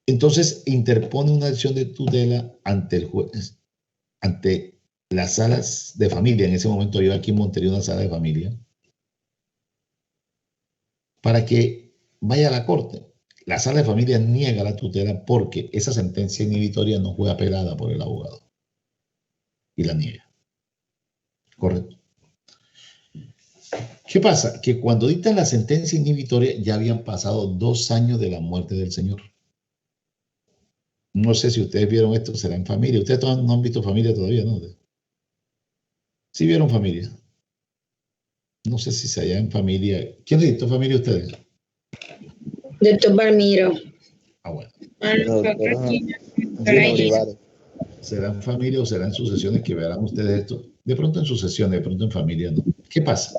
[SPEAKER 1] Entonces interpone una acción de tutela ante el juez, ante las salas de familia. En ese momento yo aquí en Montería una sala de familia, para que vaya a la corte. La sala de familia niega la tutela porque esa sentencia inhibitoria no fue apelada por el abogado y la niega. Correcto. ¿Qué pasa? Que cuando dictan la sentencia inhibitoria ya habían pasado 2 años de la muerte del señor. No sé si ustedes vieron esto, será en familia. Ustedes no han visto familia todavía, ¿no? Sí vieron familia. No sé si se halla en familia. ¿Quién le dictó familia a ustedes?
[SPEAKER 6] Doctor Balmiro.
[SPEAKER 1] Ah, bueno. ¿Será en familia o será en sucesiones que verán ustedes esto? De pronto en sucesiones, de pronto en familia, ¿no? ¿Qué pasa?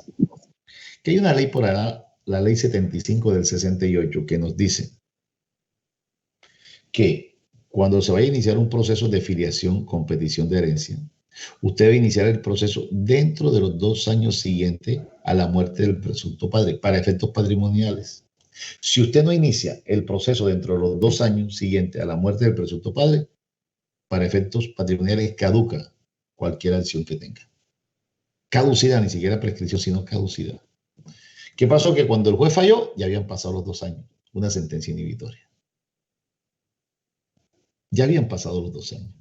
[SPEAKER 1] Que hay una ley por allá, la ley 75 del 68, que nos dice que cuando se vaya a iniciar un proceso de filiación con petición de herencia, usted debe iniciar el proceso dentro de los 2 años siguientes a la muerte del presunto padre, para efectos patrimoniales. Si usted no inicia el proceso dentro de los 2 años siguientes a la muerte del presunto padre, para efectos patrimoniales caduca cualquier acción que tenga. Caducidad, ni siquiera prescripción, sino caducidad. ¿Qué pasó? Que cuando el juez falló, ya habían pasado los 2 años, una sentencia inhibitoria. Ya habían pasado los 2 años.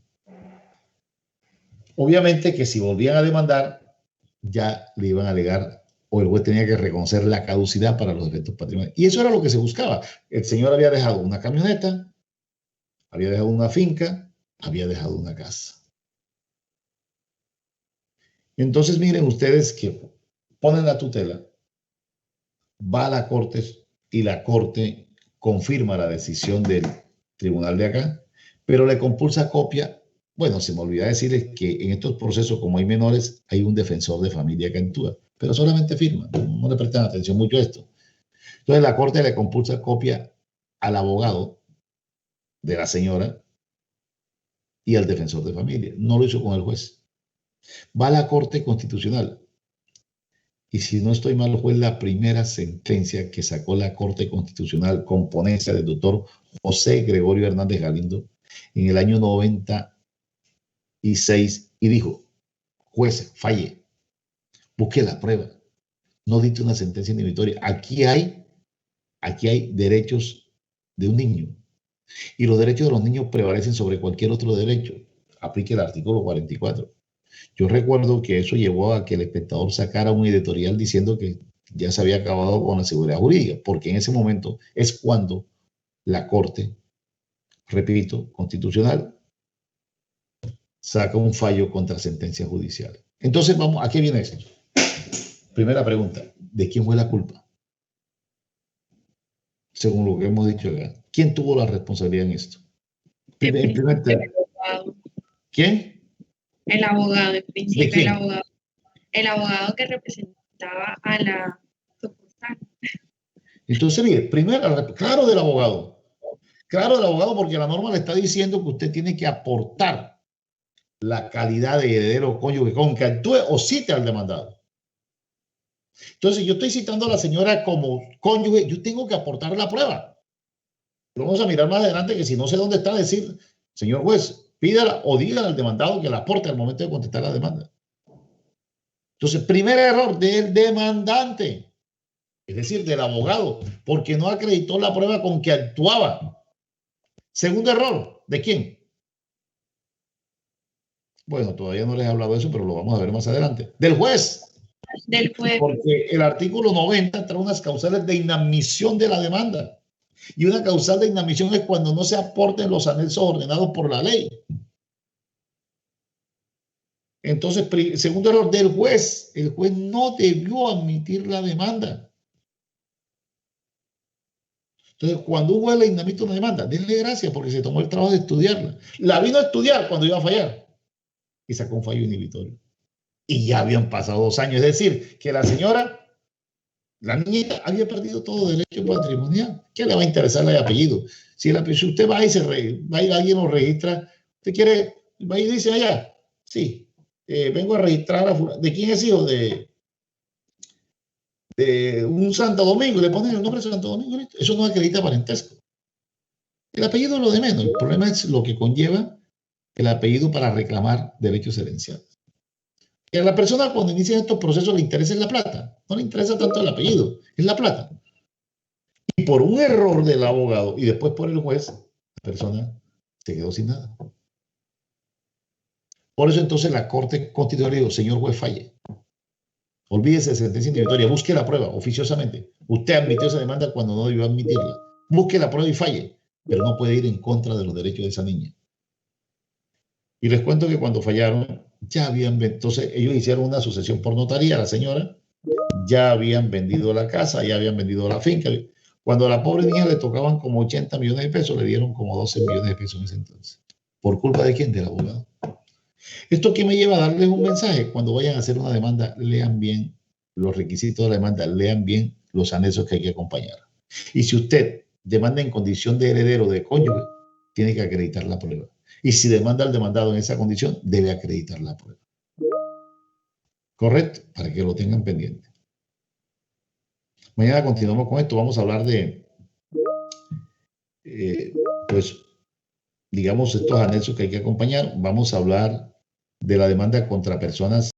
[SPEAKER 1] Obviamente que si volvían a demandar, ya le iban a alegar o el juez tenía que reconocer la caducidad para los efectos patrimoniales. Y eso era lo que se buscaba. El señor había dejado una camioneta, había dejado una finca, había dejado una casa. Entonces miren ustedes que ponen la tutela, va a la corte y la corte confirma la decisión del tribunal de acá, pero le compulsa copia. Bueno, se me olvidó decirles que en estos procesos, como hay menores, hay un defensor de familia que actúa, pero solamente firma, no le prestan atención mucho a esto. Entonces la corte le compulsa copia al abogado de la señora y al defensor de familia. No lo hizo con el juez. Va a la Corte Constitucional. Y si no estoy mal, fue la primera sentencia que sacó la Corte Constitucional con ponencia del doctor José Gregorio Hernández Galindo en el año 96 y dijo: juez, falle, busque la prueba, no dicte una sentencia inhibitoria. Aquí hay derechos de un niño y los derechos de los niños prevalecen sobre cualquier otro derecho. Aplique el artículo 44. Yo recuerdo que eso llevó a que el Espectador sacara un editorial diciendo que ya se había acabado con la seguridad jurídica, porque en ese momento es cuando la Corte, repito, Constitucional, saca un fallo contra sentencia judicial. Entonces, vamos, ¿a qué viene esto? Primera pregunta, ¿de quién fue la culpa? Según lo que hemos dicho acá, ¿quién tuvo la responsabilidad en esto?
[SPEAKER 3] El abogado.
[SPEAKER 1] ¿Quién?
[SPEAKER 3] El abogado, en principio,
[SPEAKER 1] ¿De quién?
[SPEAKER 3] El abogado que representaba a la sucursal.
[SPEAKER 1] Entonces, mire, primero, claro del abogado. Claro del abogado, porque la norma le está diciendo que usted tiene que aportar la calidad de heredero cónyuge con que actúe o cite al demandado. Entonces, yo estoy citando a la señora como cónyuge, yo tengo que aportar la prueba. Lo vamos a mirar más adelante, que si no sé dónde está, decir, señor juez, pídala o dígale al demandado que la aporte al momento de contestar la demanda. Entonces, primer error del demandante, es decir, del abogado, porque no acreditó la prueba con que actuaba. Segundo error, ¿de quién? Bueno, todavía no les he hablado de eso, pero lo vamos a ver más adelante. Del juez.
[SPEAKER 3] del juez.
[SPEAKER 1] Porque el artículo 90 trae unas causales de inadmisión de la demanda. Y una causal de inadmisión es cuando no se aporten los anexos ordenados por la ley. Entonces, segundo error del juez, el juez no debió admitir la demanda. Entonces, cuando un juez le inadmite una demanda, denle gracias porque se tomó el trabajo de estudiarla. La vino a estudiar cuando iba a fallar y sacó un fallo inhibitorio. Y ya habían pasado 2 años. Es decir, que la señora, la niñita, había perdido todo derecho patrimonial. ¿Qué le va a interesar el apellido? Si usted va y alguien lo registra, usted quiere, va y dice allá, sí, vengo a registrar ¿de quién es hijo? De un Santo Domingo, le ponen el nombre de Santo Domingo, eso no acredita parentesco. El apellido es lo de menos, el problema es lo que conlleva el apellido para reclamar derechos herenciales. Y a la persona cuando inicia estos procesos le interesa la plata, no le interesa tanto el apellido, es la plata. Y por un error del abogado y después por el juez, la persona se quedó sin nada. Por eso entonces la Corte Constitucional dijo, señor juez, falle. Olvídese de sentencia inhibitoria, busque la prueba oficiosamente. Usted admitió esa demanda cuando no debió admitirla. Busque la prueba y falle, pero no puede ir en contra de los derechos de esa niña. Y les cuento que cuando fallaron, ya habían, entonces ellos hicieron una sucesión por notaría, la señora, ya habían vendido la casa, ya habían vendido la finca. Cuando a la pobre niña le tocaban como 80 millones de pesos, le dieron como 12 millones de pesos en ese entonces. ¿Por culpa de quién? Del abogado. ¿Esto qué me lleva a darles un mensaje? Cuando vayan a hacer una demanda, lean bien los requisitos de la demanda, lean bien los anexos que hay que acompañar. Y si usted demanda en condición de heredero de cónyuge, tiene que acreditar la prueba. Y si demanda al demandado en esa condición, debe acreditar la prueba. ¿Correcto? Para que lo tengan pendiente. Mañana continuamos con esto. Vamos a hablar de, pues, digamos, estos anexos que hay que acompañar. Vamos a hablar de la demanda contra personas